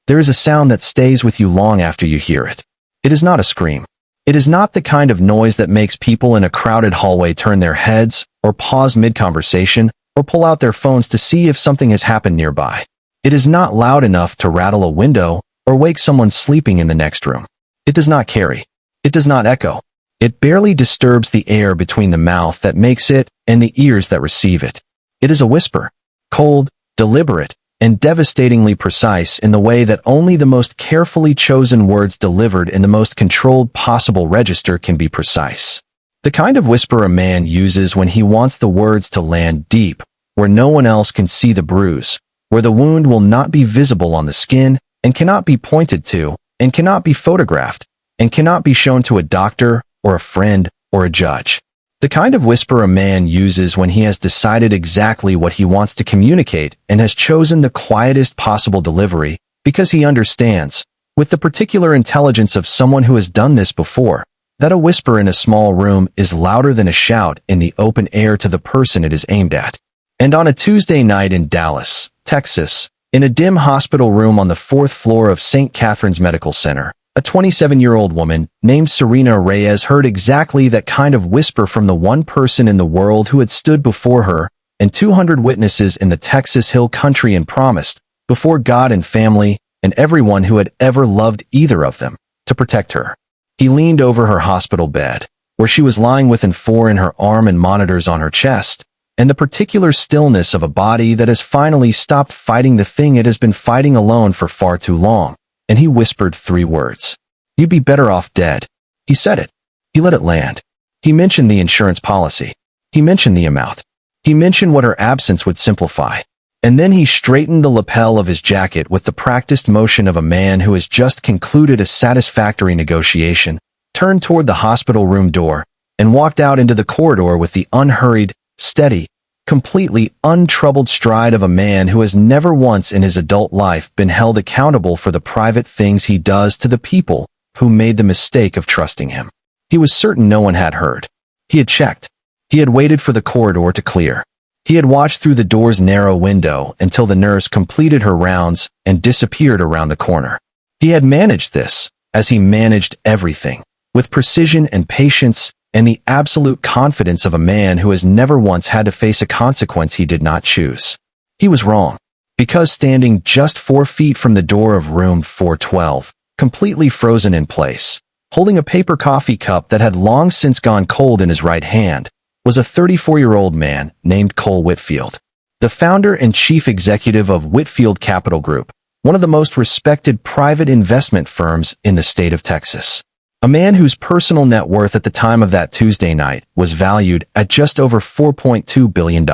There is a sound that stays with you long after you hear it. It is not a scream. It is not the kind of noise that makes people in a crowded hallway turn their heads, or pause mid-conversation, or pull out their phones to see if something has happened nearby. It is not loud enough to rattle a window, or wake someone sleeping in the next room. It does not carry. It does not echo. It barely disturbs the air between the mouth that makes it and the ears that receive it. It is a whisper, cold, deliberate, and devastatingly precise in the way that only the most carefully chosen words delivered in the most controlled possible register can be precise. The kind of whisper a man uses when he wants the words to land deep, where no one else can see the bruise, where the wound will not be visible on the skin, and cannot be pointed to, and cannot be photographed, and cannot be shown to a doctor, or a friend, or a judge. The kind of whisper a man uses when he has decided exactly what he wants to communicate and has chosen the quietest possible delivery, because he understands, with the particular intelligence of someone who has done this before, that a whisper in a small room is louder than a shout in the open air to the person it is aimed at. And on a Tuesday night in Dallas, Texas, in a dim hospital room on the 4th floor of St. Catherine's Medical Center, a 27-year-old woman named Serena Reyes heard exactly that kind of whisper from the one person in the world who had stood before her and 200 witnesses in the Texas Hill Country and promised, before God and family and everyone who had ever loved either of them, to protect her. He leaned over her hospital bed, where she was lying with an 4 in her arm and monitors on her chest, and the particular stillness of a body that has finally stopped fighting the thing it has been fighting alone for far too long. And he whispered 3 words. "You'd be better off dead." He said it. He let it land. He mentioned the insurance policy. He mentioned the amount. He mentioned what her absence would simplify. And then he straightened the lapel of his jacket with the practiced motion of a man who has just concluded a satisfactory negotiation, turned toward the hospital room door, and walked out into the corridor with the unhurried, steady, completely untroubled stride of a man who has never once in his adult life been held accountable for the private things he does to the people who made the mistake of trusting him. He was certain no one had heard. He had checked. He had waited for the corridor to clear. He had watched through the door's narrow window until the nurse completed her rounds and disappeared around the corner. He had managed this, as he managed everything, with precision and patience and the absolute confidence of a man who has never once had to face a consequence he did not choose. He was wrong, because standing just 4 feet from the door of room 412, completely frozen in place, holding a paper coffee cup that had long since gone cold in his right hand, was a 34-year-old man named Cole Whitfield, the founder and chief executive of Whitfield Capital Group, one of the most respected private investment firms in the state of Texas. A man whose personal net worth at the time of that Tuesday night was valued at just over $4.2 billion.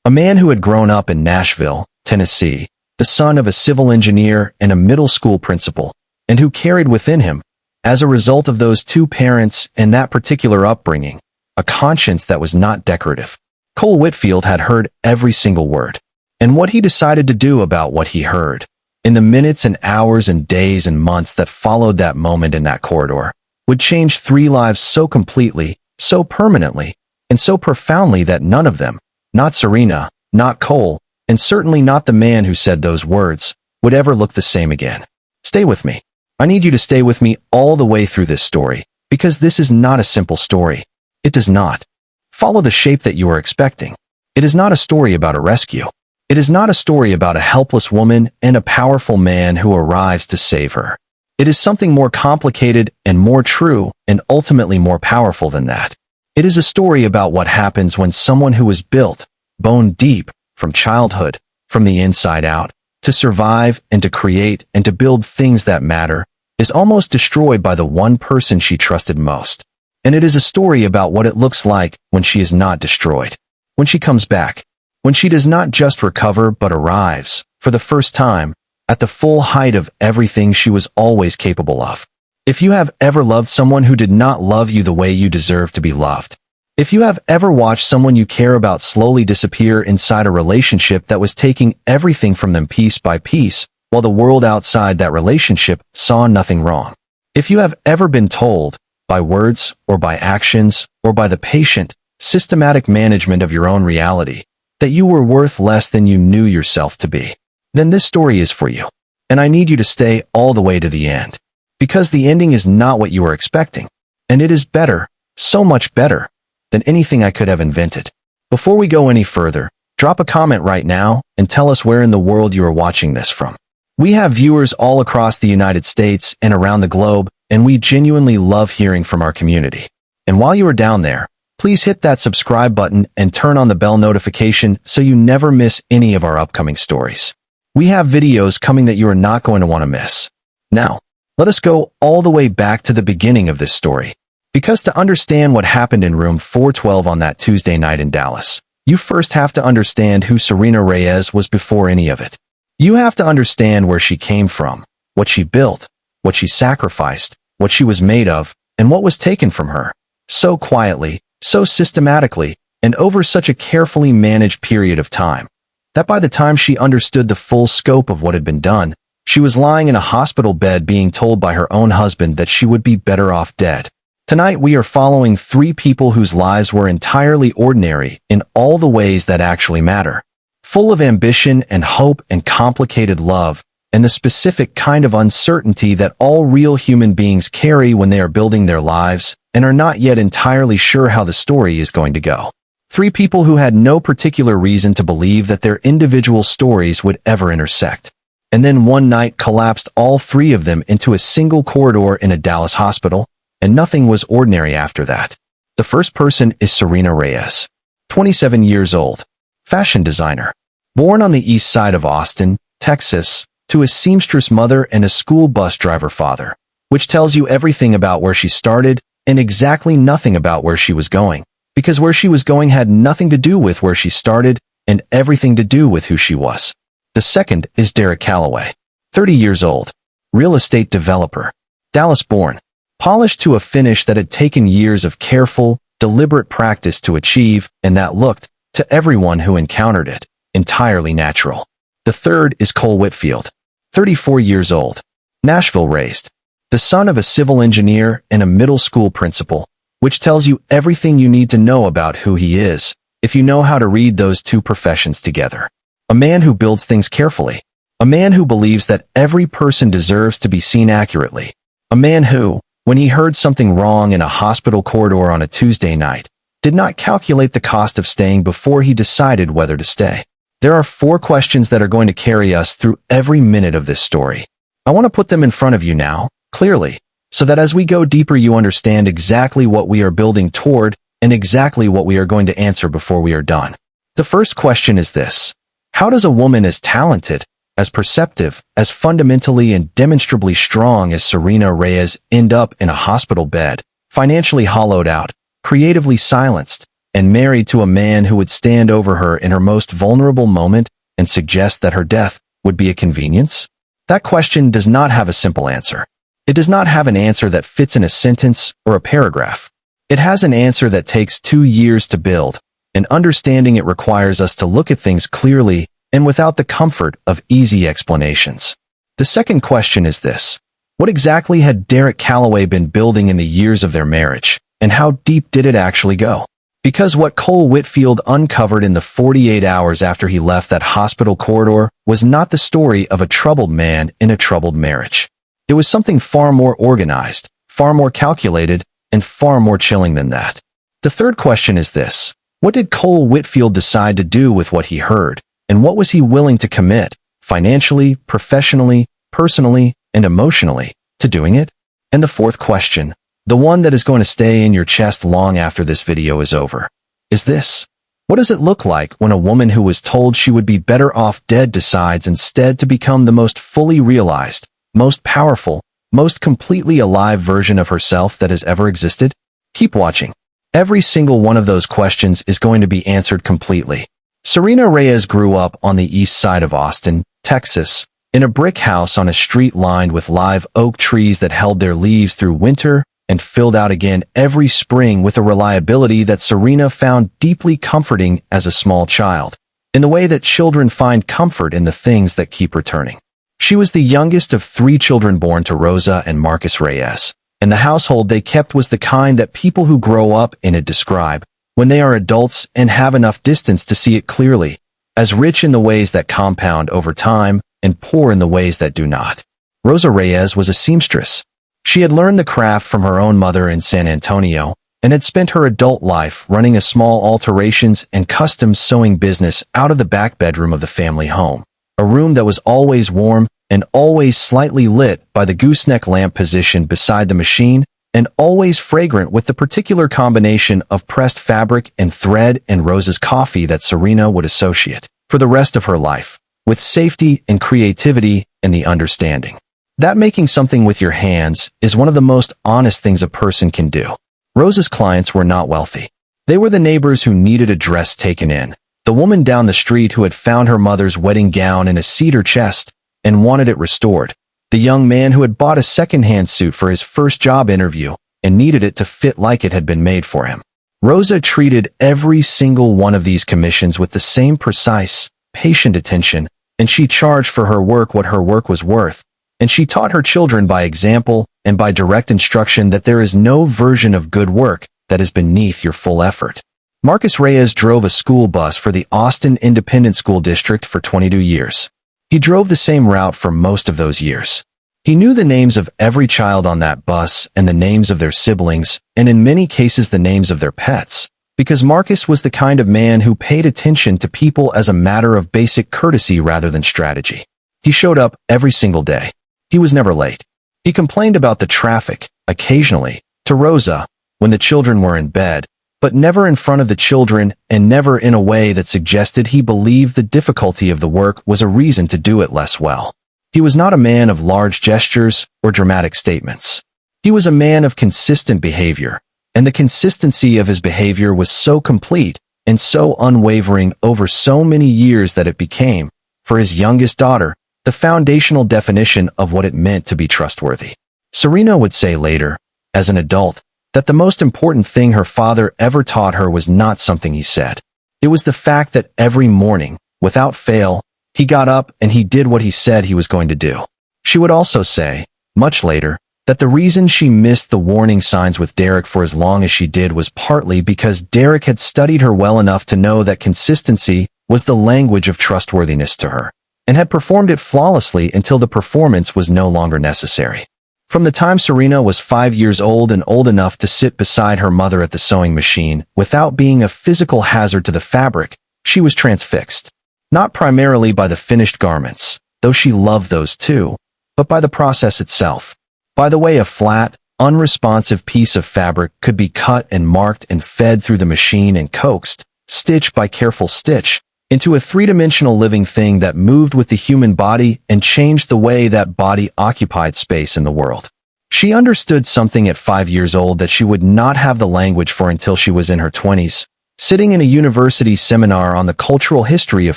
A man who had grown up in Nashville, Tennessee, the son of a civil engineer and a middle school principal, and who carried within him, as a result of those 2 parents and that particular upbringing, a conscience that was not decorative. Cole Whitfield had heard every single word, and what he decided to do about what he heard, in the minutes and hours and days and months that followed that moment in that corridor, would change 3 lives so completely, so permanently, and so profoundly that none of them, not Serena, not Cole, and certainly not the man who said those words, would ever look the same again. Stay with me. I need you to stay with me all the way through this story, because this is not a simple story. It does not follow the shape that you are expecting. It is not a story about a rescue. It is not a story about a helpless woman and a powerful man who arrives to save her. It is something more complicated and more true and ultimately more powerful than that. It is a story about what happens when someone who was built, bone deep, from childhood, from the inside out, to survive and to create and to build things that matter, is almost destroyed by the one person she trusted most. And it is a story about what it looks like when she is not destroyed, when she comes back, when she does not just recover but arrives, for the first time, at the full height of everything she was always capable of. If you have ever loved someone who did not love you the way you deserve to be loved, if you have ever watched someone you care about slowly disappear inside a relationship that was taking everything from them piece by piece, while the world outside that relationship saw nothing wrong. If you have ever been told, by words or by actions or by the patient, systematic management of your own reality, that you were worth less than you knew yourself to be, then this story is for you. and I need you to stay all the way to the end. Because the ending is not what you are expecting. And it is better, so much better, than anything I could have invented. Before we go any further, drop a comment right now and tell us where in the world you are watching this from. We have viewers all across the United States and around the globe, and we genuinely love hearing from our community. And while you are down there, please hit that subscribe button and turn on the bell notification so you never miss any of our upcoming stories. We have videos coming that you are not going to want to miss. Now, let us go all the way back to the beginning of this story. Because to understand what happened in room 412 on that Tuesday night in Dallas, you first have to understand who Serena Reyes was before any of it. You have to understand where she came from, what she built, what she sacrificed, what she was made of, and what was taken from her. So quietly, so systematically, and over such a carefully managed period of time, that by the time she understood the full scope of what had been done, she was lying in a hospital bed being told by her own husband that she would be better off dead. Tonight we are following three people whose lives were entirely ordinary in all the ways that actually matter. Full of ambition and hope and complicated love, and the specific kind of uncertainty that all real human beings carry when they are building their lives and are not yet entirely sure how the story is going to go. Three people who had no particular reason to believe that their individual stories would ever intersect. And then one night collapsed all three of them into a single corridor in a Dallas hospital, and nothing was ordinary after that. The first person is Serena Reyes, 27 years old, fashion designer. Born on the east side of Austin, Texas, to a seamstress mother and a school bus driver father, which tells you everything about where she started and exactly nothing about where she was going, because where she was going had nothing to do with where she started and everything to do with who she was. The second is Calloway, 30 years old, real estate developer, Dallas-born, polished to a finish that had taken years of careful, deliberate practice to achieve, and that looked, to everyone who encountered it, entirely natural. The third is Whitfield, 34 years old, Nashville-raised, the son of a civil engineer and a middle school principal, which tells you everything you need to know about who he is, if you know how to read those two professions together. A man who builds things carefully. A man who believes that every person deserves to be seen accurately. A man who, when he heard something wrong in a hospital corridor on a Tuesday night, did not calculate the cost of staying before he decided whether to stay. There are 4 questions that are going to carry us through every minute of this story. I want to put them in front of you now, clearly, so that as we go deeper you understand exactly what we are building toward and exactly what we are going to answer before we are done. The first question is this. How does a woman as talented, as perceptive, as fundamentally and demonstrably strong as Serena Reyes end up in a hospital bed, financially hollowed out, creatively silenced, and married to a man who would stand over her in her most vulnerable moment and suggest that her death would be a convenience? That question does not have a simple answer. It does not have an answer that fits in a sentence or a paragraph. It has an answer that takes 2 years to build, and understanding it requires us to look at things clearly and without the comfort of easy explanations. The second question is this. What exactly had Calloway been building in the years of their marriage, and how deep did it actually go? Because what Whitfield uncovered in the 48 hours after he left that hospital corridor was not the story of a troubled man in a troubled marriage. It was something far more organized, far more calculated, and far more chilling than that. The third question is this. What did Whitfield decide to do with what he heard, and what was he willing to commit, financially, professionally, personally, and emotionally, to doing it? And the fourth question, the one that is going to stay in your chest long after this video is over, is this. What does it look like when a woman who was told she would be better off dead decides instead to become the most fully realized, most powerful, most completely alive version of herself that has ever existed? Keep watching. Every single one of those questions is going to be answered completely. Serena Reyes grew up on the east side of Austin, Texas, in a brick house on a street lined with live oak trees that held their leaves through winter and filled out again every spring with a reliability that Serena found deeply comforting as a small child, in the way that children find comfort in the things that keep returning. She was the youngest of 3 children born to Rosa and Marcus Reyes, and the household they kept was the kind that people who grow up in it describe, when they are adults and have enough distance to see it clearly, as rich in the ways that compound over time, and poor in the ways that do not. Rosa Reyes was a seamstress. She had learned the craft from her own mother in San Antonio and had spent her adult life running a small alterations and custom sewing business out of the back bedroom of the family home, a room that was always warm and always slightly lit by the gooseneck lamp positioned beside the machine, and always fragrant with the particular combination of pressed fabric and thread and Rosa's coffee that Serena would associate, for the rest of her life, with safety and creativity and the understanding that making something with your hands is one of the most honest things a person can do. Rosa's clients were not wealthy. They were the neighbors who needed a dress taken in, the woman down the street who had found her mother's wedding gown in a cedar chest and wanted it restored, the young man who had bought a second-hand suit for his first job interview and needed it to fit like it had been made for him. Rosa treated every single one of these commissions with the same precise, patient attention, and she charged for her work what her work was worth, and she taught her children by example and by direct instruction that there is no version of good work that is beneath your full effort. Marcus Reyes drove a school bus for the Austin Independent School District for 22 years. He drove the same route for most of those years. He knew the names of every child on that bus and the names of their siblings, and in many cases the names of their pets, because Marcus was the kind of man who paid attention to people as a matter of basic courtesy rather than strategy. He showed up every single day. He was never late. He complained about the traffic, occasionally, to Rosa, when the children were in bed, but never in front of the children and never in a way that suggested he believed the difficulty of the work was a reason to do it less well. He was not a man of large gestures or dramatic statements. He was a man of consistent behavior, and the consistency of his behavior was so complete and so unwavering over so many years that it became, for his youngest daughter, the foundational definition of what it meant to be trustworthy. Serena would say later, as an adult, that the most important thing her father ever taught her was not something he said. It was the fact that every morning, without fail, he got up and he did what he said he was going to do. She would also say, much later, that the reason she missed the warning signs with Derek for as long as she did was partly because Derek had studied her well enough to know that consistency was the language of trustworthiness to her, and had performed it flawlessly until the performance was no longer necessary. From the time Serena was 5 years old and old enough to sit beside her mother at the sewing machine without being a physical hazard to the fabric, she was transfixed. Not primarily by the finished garments, though she loved those too, but by the process itself. By the way a flat, unresponsive piece of fabric could be cut and marked and fed through the machine and coaxed, stitch by careful stitch, into a three-dimensional living thing that moved with the human body and changed the way that body occupied space in the world. She understood something at 5 years old that she would not have the language for until she was in her 20s, sitting in a university seminar on the cultural history of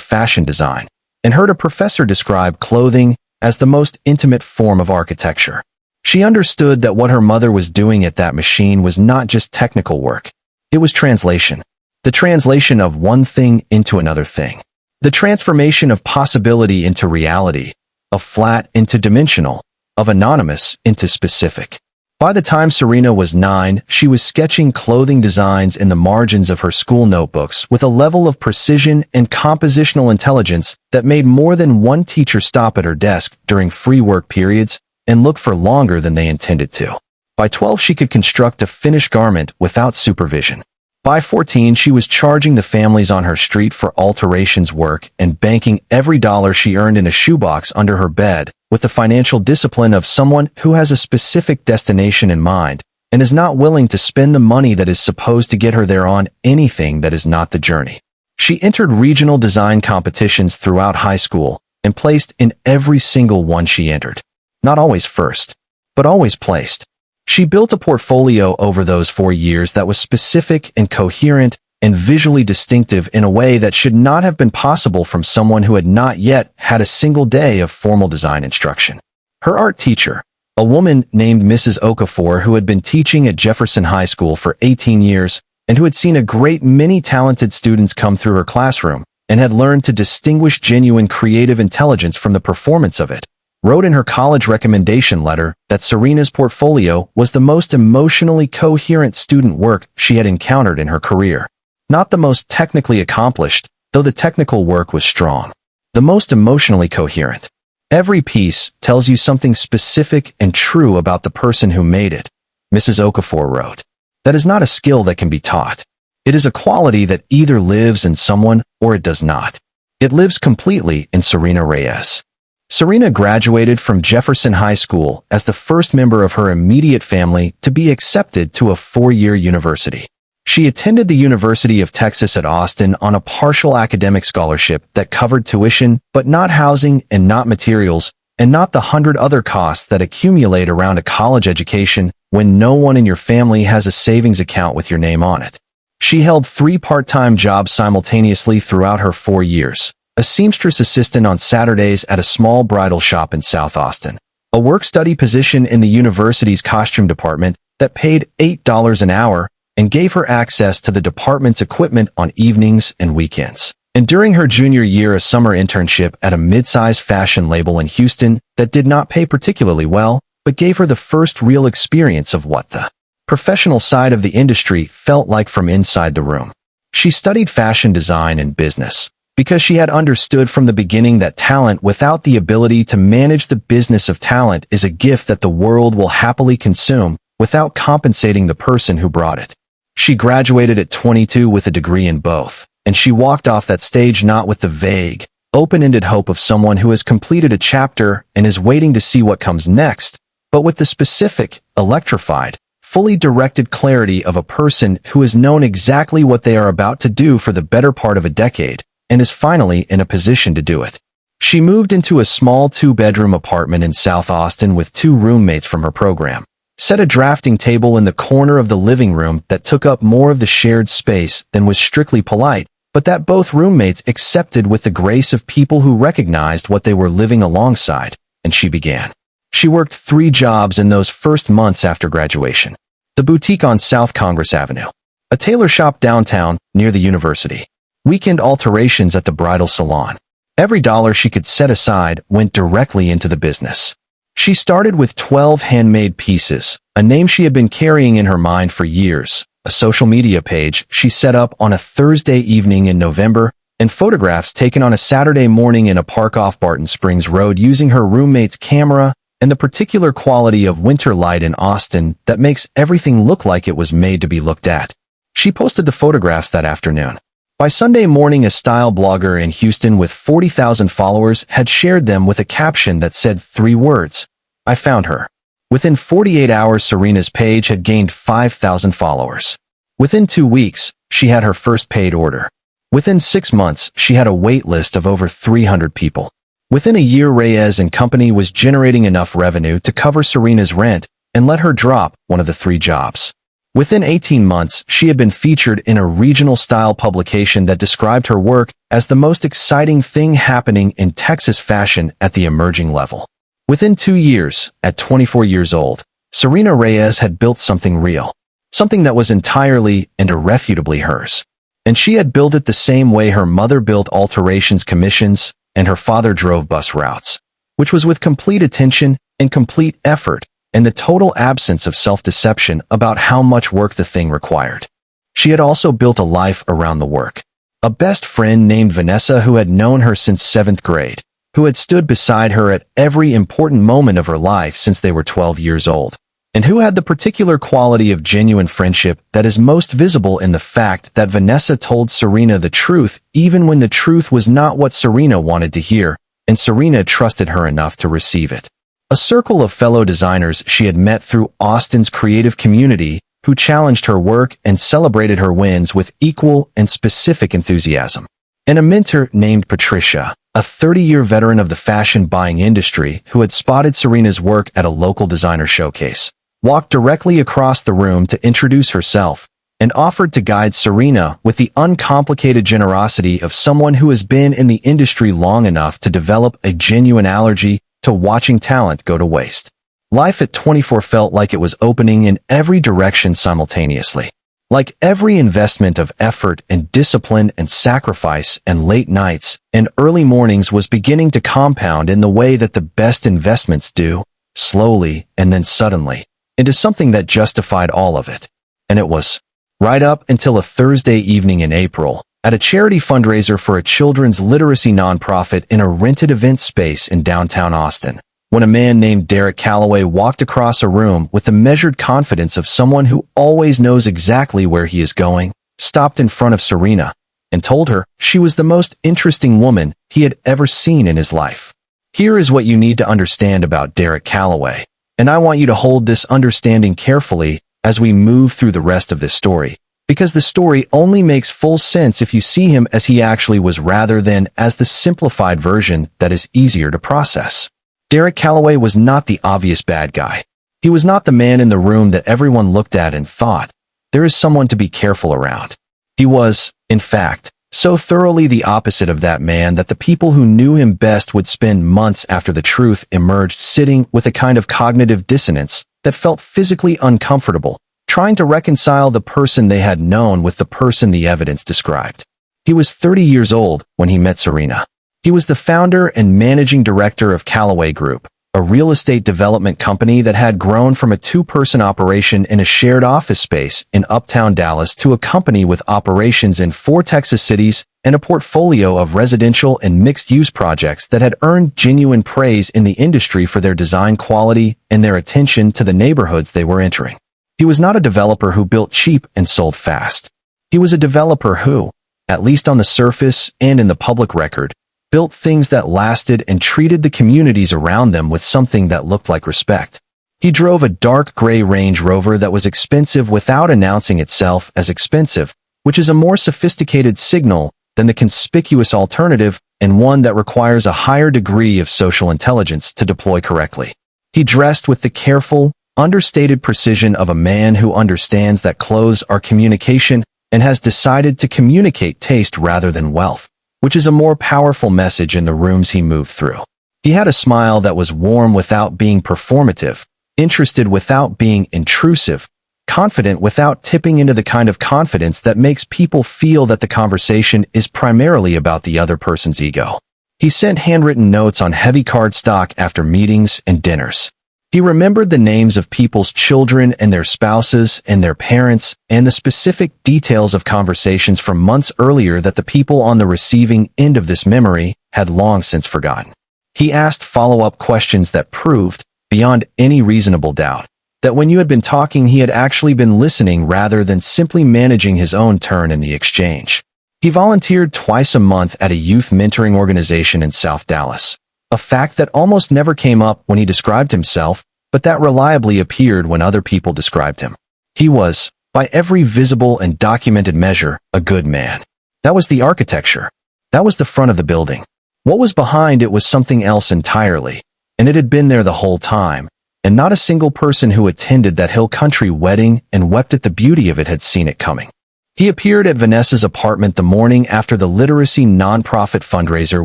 fashion design, and heard a professor describe clothing as the most intimate form of architecture. She understood that what her mother was doing at that machine was not just technical work. It was translation. The translation of one thing into another thing. The transformation of possibility into reality, of flat into dimensional, of anonymous into specific. By the time Serena was 9, she was sketching clothing designs in the margins of her school notebooks with a level of precision and compositional intelligence that made more than one teacher stop at her desk during free work periods and look for longer than they intended to. By 12, she could construct a finished garment without supervision. By 14, she was charging the families on her street for alterations work and banking every dollar she earned in a shoebox under her bed with the financial discipline of someone who has a specific destination in mind and is not willing to spend the money that is supposed to get her there on anything that is not the journey. She entered regional design competitions throughout high school and placed in every single one she entered. Not always first, but always placed. She built a portfolio over those 4 years that was specific and coherent and visually distinctive in a way that should not have been possible from someone who had not yet had a single day of formal design instruction. Her art teacher, a woman named Mrs. Okafor who had been teaching at Jefferson High School for 18 years and who had seen a great many talented students come through her classroom and had learned to distinguish genuine creative intelligence from the performance of it, wrote in her college recommendation letter that Serena's portfolio was the most emotionally coherent student work she had encountered in her career. Not the most technically accomplished, though the technical work was strong. The most emotionally coherent. Every piece tells you something specific and true about the person who made it, Mrs. Okafor wrote. That is not a skill that can be taught. It is a quality that either lives in someone or it does not. It lives completely in Serena Reyes. Serena graduated from Jefferson High School as the first member of her immediate family to be accepted to a 4-year university. She attended the University of Texas at Austin on a partial academic scholarship that covered tuition, but not housing and not materials, and not the 100 other costs that accumulate around a college education when no one in your family has a savings account with your name on it. She held 3 part-time jobs simultaneously throughout her 4 years. A seamstress assistant on Saturdays at a small bridal shop in South Austin, a work-study position in the university's costume department that paid $8 an hour and gave her access to the department's equipment on evenings and weekends. And during her junior year, a summer internship at a mid-sized fashion label in Houston that did not pay particularly well, but gave her the first real experience of what the professional side of the industry felt like from inside the room. She studied fashion design and business, because she had understood from the beginning that talent without the ability to manage the business of talent is a gift that the world will happily consume without compensating the person who brought it. She graduated at 22 with a degree in both, and she walked off that stage not with the vague, open-ended hope of someone who has completed a chapter and is waiting to see what comes next, but with the specific, electrified, fully directed clarity of a person who has known exactly what they are about to do for the better part of a decade, and is finally in a position to do it. She moved into a small 2-bedroom apartment in South Austin with 2 roommates from her program, set a drafting table in the corner of the living room that took up more of the shared space than was strictly polite, but that both roommates accepted with the grace of people who recognized what they were living alongside, and she began. She worked 3 jobs in those first months after graduation. The boutique on South Congress Avenue, a tailor shop downtown near the university, weekend alterations at the bridal salon. Every dollar she could set aside went directly into the business. She started with 12 handmade pieces, a name she had been carrying in her mind for years, a social media page she set up on a Thursday evening in November, and photographs taken on a Saturday morning in a park off Barton Springs Road using her roommate's camera and the particular quality of winter light in Austin that makes everything look like it was made to be looked at. She posted the photographs that afternoon. By Sunday morning, a style blogger in Houston with 40,000 followers had shared them with a caption that said 3 words, "I found her." Within 48 hours, Serena's page had gained 5,000 followers. Within 2 weeks, she had her first paid order. Within 6 months, she had a wait list of over 300 people. Within a year, Reyes and company was generating enough revenue to cover Serena's rent and let her drop one of the 3 jobs. Within 18 months, she had been featured in a regional-style publication that described her work as the most exciting thing happening in Texas fashion at the emerging level. Within 2 years, at 24 years old, Serena Reyes had built something real, something that was entirely and irrefutably hers. And she had built it the same way her mother built alterations commissions and her father drove bus routes, which was with complete attention and complete effort, and the total absence of self-deception about how much work the thing required. She had also built a life around the work. A best friend named Vanessa who had known her since 7th grade, who had stood beside her at every important moment of her life since they were 12 years old, and who had the particular quality of genuine friendship that is most visible in the fact that Vanessa told Serena the truth even when the truth was not what Serena wanted to hear, and Serena trusted her enough to receive it. A circle of fellow designers she had met through Austin's creative community who challenged her work and celebrated her wins with equal and specific enthusiasm. And a mentor named Patricia, a 30-year veteran of the fashion buying industry who had spotted Serena's work at a local designer showcase, walked directly across the room to introduce herself and offered to guide Serena with the uncomplicated generosity of someone who has been in the industry long enough to develop a genuine allergy to watching talent go to waste. Life at 24 felt like it was opening in every direction simultaneously. Like every investment of effort and discipline and sacrifice and late nights and early mornings was beginning to compound in the way that the best investments do, slowly and then suddenly, into something that justified all of it. And it was right up until a Thursday evening in April, at a charity fundraiser for a children's literacy nonprofit in a rented event space in downtown Austin, when a man named Derek Calloway walked across a room with the measured confidence of someone who always knows exactly where he is going, stopped in front of Serena, and told her she was the most interesting woman he had ever seen in his life. Here is what you need to understand about Derek Calloway, and I want you to hold this understanding carefully as we move through the rest of this story, because the story only makes full sense if you see him as he actually was rather than as the simplified version that is easier to process. Derek Calloway was not the obvious bad guy. He was not the man in the room that everyone looked at and thought, there is someone to be careful around. He was, in fact, so thoroughly the opposite of that man that the people who knew him best would spend months after the truth emerged sitting with a kind of cognitive dissonance that felt physically uncomfortable, trying to reconcile the person they had known with the person the evidence described. He was 30 years old when he met Serena. He was the founder and managing director of Calloway Group, a real estate development company that had grown from a two-person operation in a shared office space in uptown Dallas to a company with operations in 4 Texas cities and a portfolio of residential and mixed-use projects that had earned genuine praise in the industry for their design quality and their attention to the neighborhoods they were entering. He was not a developer who built cheap and sold fast. He was a developer who, at least on the surface and in the public record, built things that lasted and treated the communities around them with something that looked like respect. He drove a dark gray Range Rover that was expensive without announcing itself as expensive, which is a more sophisticated signal than the conspicuous alternative and one that requires a higher degree of social intelligence to deploy correctly. He dressed with the careful, understated precision of a man who understands that clothes are communication and has decided to communicate taste rather than wealth, which is a more powerful message in the rooms he moved through. He had a smile that was warm without being performative, interested without being intrusive, confident without tipping into the kind of confidence that makes people feel that the conversation is primarily about the other person's ego. He sent handwritten notes on heavy cardstock after meetings and dinners. He remembered the names of people's children and their spouses and their parents and the specific details of conversations from months earlier that the people on the receiving end of this memory had long since forgotten. He asked follow-up questions that proved, beyond any reasonable doubt, that when you had been talking he had actually been listening rather than simply managing his own turn in the exchange. He volunteered twice a month at a youth mentoring organization in South Dallas, a fact that almost never came up when he described himself, but that reliably appeared when other people described him. He was, by every visible and documented measure, a good man. That was the architecture. That was the front of the building. What was behind it was something else entirely, and it had been there the whole time, and not a single person who attended that hill country wedding and wept at the beauty of it had seen it coming. He appeared at Vanessa's apartment the morning after the literacy nonprofit fundraiser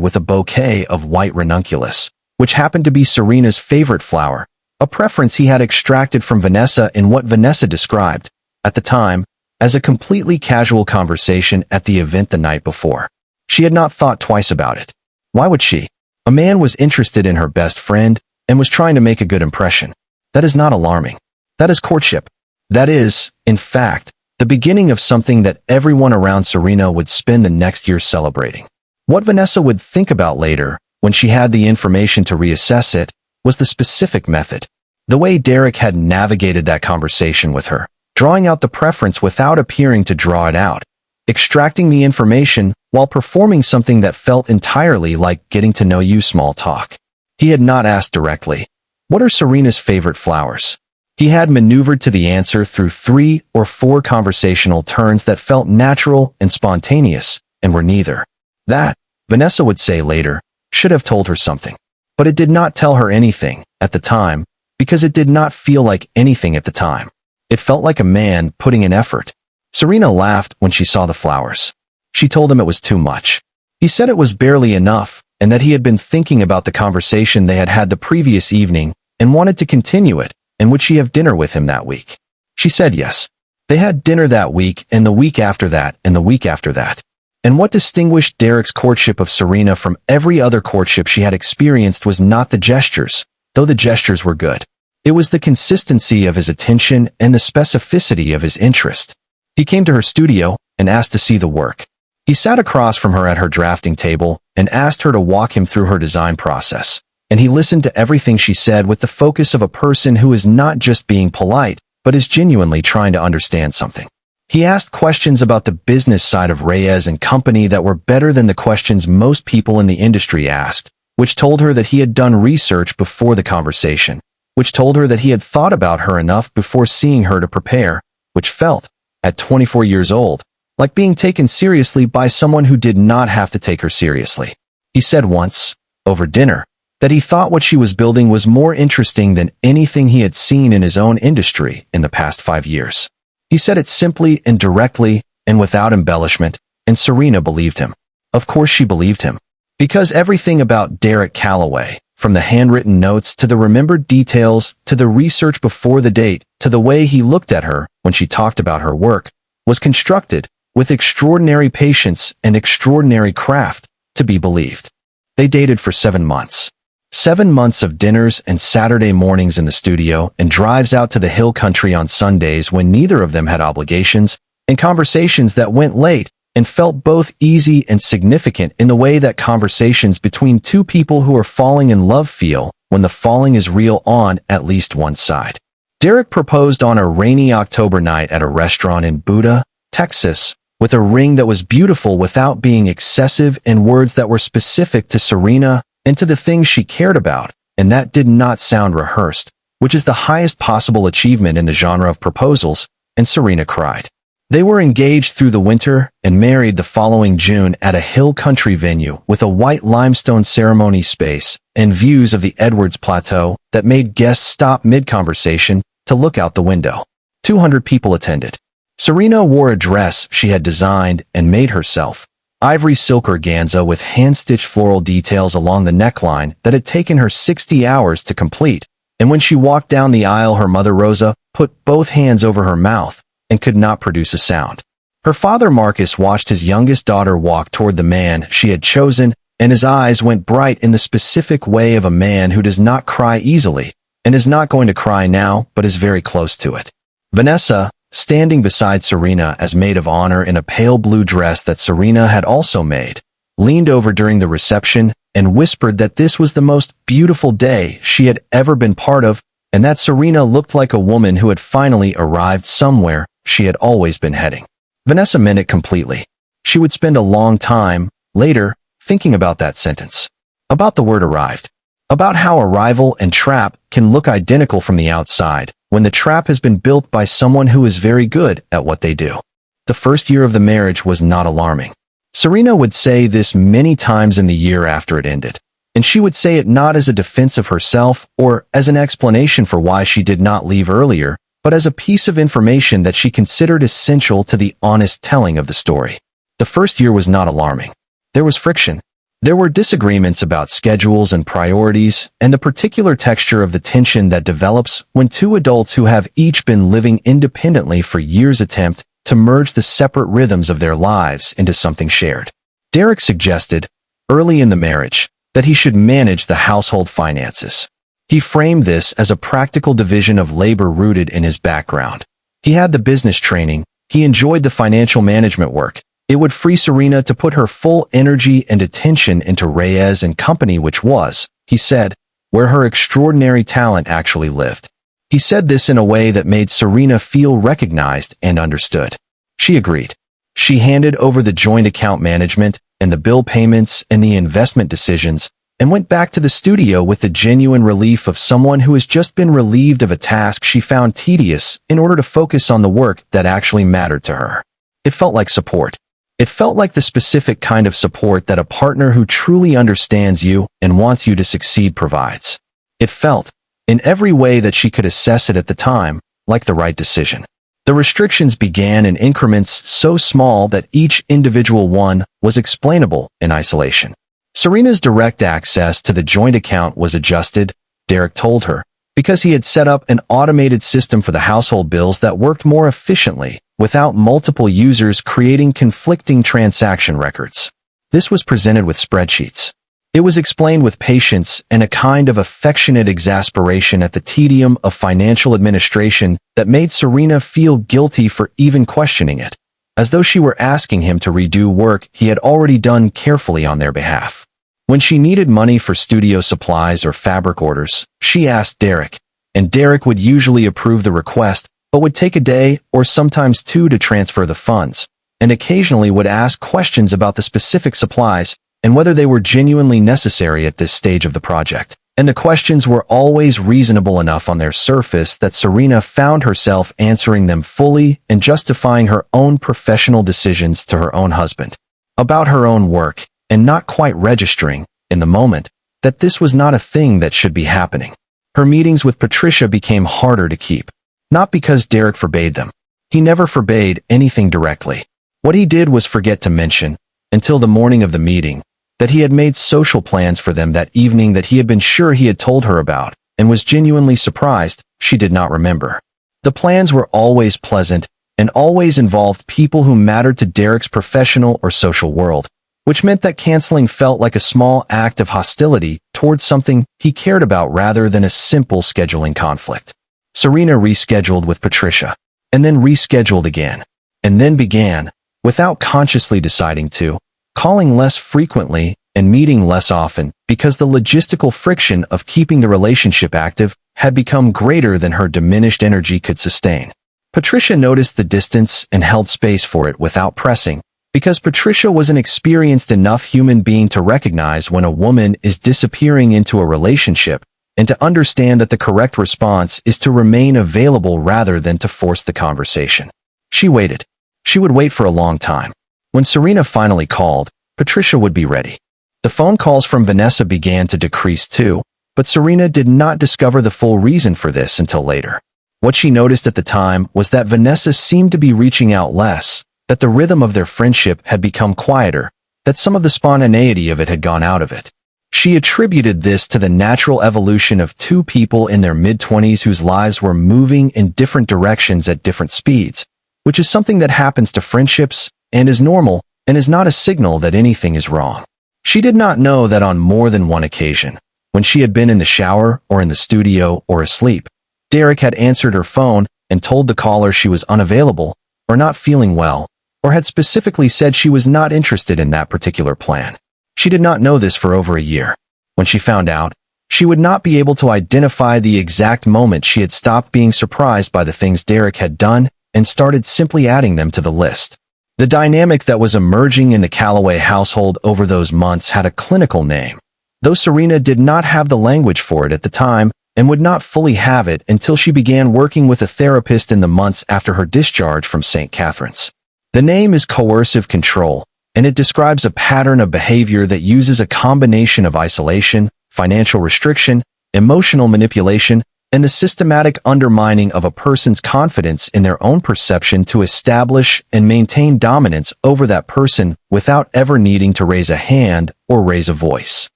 with a bouquet of white ranunculus, which happened to be Serena's favorite flower, a preference he had extracted from Vanessa in what Vanessa described, at the time, as a completely casual conversation at the event the night before. She had not thought twice about it. Why would she? A man was interested in her best friend and was trying to make a good impression. That is not alarming. That is courtship. That is, in fact, the beginning of something that everyone around Serena would spend the next year celebrating. What Vanessa would think about later, when she had the information to reassess it, was the specific method. The way Derek had navigated that conversation with her, drawing out the preference without appearing to draw it out, extracting the information while performing something that felt entirely like getting to know you small talk. He had not asked directly, "What are Serena's favorite flowers?" He had maneuvered to the answer through 3 or 4 conversational turns that felt natural and spontaneous, and were neither. That, Vanessa would say later, should have told her something. But it did not tell her anything, at the time, because it did not feel like anything at the time. It felt like a man putting in effort. Serena laughed when she saw the flowers. She told him it was too much. He said it was barely enough, and that he had been thinking about the conversation they had had the previous evening, and wanted to continue it, and would she have dinner with him that week? She said yes. They had dinner that week, and the week after that, and the week after that. And what distinguished Derek's courtship of Serena from every other courtship she had experienced was not the gestures, though the gestures were good. It was the consistency of his attention and the specificity of his interest. He came to her studio and asked to see the work. He sat across from her at her drafting table and asked her to walk him through her design process, and he listened to everything she said with the focus of a person who is not just being polite, but is genuinely trying to understand something. He asked questions about the business side of Reyes and company that were better than the questions most people in the industry asked, which told her that he had done research before the conversation, which told her that he had thought about her enough before seeing her to prepare, which felt, at 24 years old, like being taken seriously by someone who did not have to take her seriously. He said once, over dinner, that he thought what she was building was more interesting than anything he had seen in his own industry in the past 5 years. He said it simply and directly and without embellishment, and Serena believed him. Of course she believed him. Because everything about Derek Calloway, from the handwritten notes to the remembered details to the research before the date to the way he looked at her when she talked about her work, was constructed with extraordinary patience and extraordinary craft to be believed. They dated for 7 months. 7 months of dinners and Saturday mornings in the studio and drives out to the hill country on Sundays when neither of them had obligations, and conversations that went late and felt both easy and significant in the way that conversations between two people who are falling in love feel when the falling is real on at least one side. Derek proposed on a rainy October night at a restaurant in Buda, Texas, with a ring that was beautiful without being excessive and words that were specific to Serena and to the things she cared about, and that did not sound rehearsed, which is the highest possible achievement in the genre of proposals, and Serena cried. They were engaged through the winter and married the following June at a hill country venue with a white limestone ceremony space and views of the Edwards Plateau that made guests stop mid-conversation to look out the window. 200 people attended. Serena wore a dress she had designed and made herself, ivory silk organza with hand-stitched floral details along the neckline that had taken her 60 hours to complete, and when she walked down the aisle her mother Rosa put both hands over her mouth and could not produce a sound. Her father Marcus watched his youngest daughter walk toward the man she had chosen, and his eyes went bright in the specific way of a man who does not cry easily, and is not going to cry now but is very close to it. Vanessa, standing beside Serena as maid of honor in a pale blue dress that Serena had also made, leaned over during the reception and whispered that this was the most beautiful day she had ever been part of, and that Serena looked like a woman who had finally arrived somewhere she had always been heading. Vanessa meant it completely. She would spend a long time, later, thinking about that sentence. About the word arrived. About how arrival and trap can look identical from the outside, when the trap has been built by someone who is very good at what they do. The first year of the marriage was not alarming. Serena would say this many times in the year after it ended, and she would say it not as a defense of herself or as an explanation for why she did not leave earlier, but as a piece of information that she considered essential to the honest telling of the story. The first year was not alarming. There was friction. There were disagreements about schedules and priorities, and the particular texture of the tension that develops when two adults who have each been living independently for years attempt to merge the separate rhythms of their lives into something shared. Derek suggested, early in the marriage, that he should manage the household finances. He framed this as a practical division of labor rooted in his background. He had the business training, he enjoyed the financial management work. It would free Serena to put her full energy and attention into Reyes and company, which was, he said, where her extraordinary talent actually lived. He said this in a way that made Serena feel recognized and understood. She agreed. She handed over the joint account management and the bill payments and the investment decisions and went back to the studio with the genuine relief of someone who has just been relieved of a task she found tedious in order to focus on the work that actually mattered to her. It felt like support. It felt like the specific kind of support that a partner who truly understands you and wants you to succeed provides. It felt, in every way that she could assess it at the time, like the right decision. The restrictions began in increments so small that each individual one was explainable in isolation. Serena's direct access to the joint account was adjusted, Derek told her, because he had set up an automated system for the household bills that worked more efficiently, without multiple users creating conflicting transaction records. This was presented with spreadsheets. It was explained with patience and a kind of affectionate exasperation at the tedium of financial administration that made Serena feel guilty for even questioning it. as though she were asking him to redo work he had already done carefully on their behalf. When she needed money for studio supplies or fabric orders, she asked Derek, and Derek would usually approve the request, but would take a day or sometimes two to transfer the funds, and occasionally would ask questions about the specific supplies and whether they were genuinely necessary at this stage of the project. And the questions were always reasonable enough on their surface that Serena found herself answering them fully and justifying her own professional decisions to her own husband about her own work, and not quite registering, in the moment, that this was not a thing that should be happening. Her meetings with Patricia became harder to keep, not because Derek forbade them. He never forbade anything directly. What he did was forget to mention, until the morning of the meeting, that he had made social plans for them that evening that he had been sure he had told her about, and was genuinely surprised she did not remember. The plans were always pleasant, and always involved people who mattered to Derek's professional or social world, which meant that canceling felt like a small act of hostility towards something he cared about rather than a simple scheduling conflict. Serena rescheduled with Patricia, and then rescheduled again, and then began, without consciously deciding to, calling less frequently and meeting less often because the logistical friction of keeping the relationship active had become greater than her diminished energy could sustain. Patricia noticed the distance and held space for it without pressing, because Patricia was an experienced enough human being to recognize when a woman is disappearing into a relationship and to understand that the correct response is to remain available rather than to force the conversation. She waited. She would wait for a long time. When Serena finally called, Patricia would be ready. The phone calls from Vanessa began to decrease too, but Serena did not discover the full reason for this until later. What she noticed at the time was that Vanessa seemed to be reaching out less, that the rhythm of their friendship had become quieter, that some of the spontaneity of it had gone out of it. She attributed this to the natural evolution of two people in their mid-20s whose lives were moving in different directions at different speeds, which is something that happens to friendships and is normal and is not a signal that anything is wrong. She did not know that on more than one occasion, when she had been in the shower or in the studio or asleep, Derek had answered her phone and told the caller she was unavailable or not feeling well, or had specifically said she was not interested in that particular plan. She did not know this for over a year. When she found out, she would not be able to identify the exact moment she had stopped being surprised by the things Derek had done and started simply adding them to the list. The dynamic that was emerging in the Calloway household over those months had a clinical name, though Serena did not have the language for it at the time and would not fully have it until she began working with a therapist in the months after her discharge from St. Catherine's. The name is coercive control, and it describes a pattern of behavior that uses a combination of isolation, financial restriction, emotional manipulation, and the systematic undermining of a person's confidence in their own perception to establish and maintain dominance over that person without ever needing to raise a hand or raise a voice.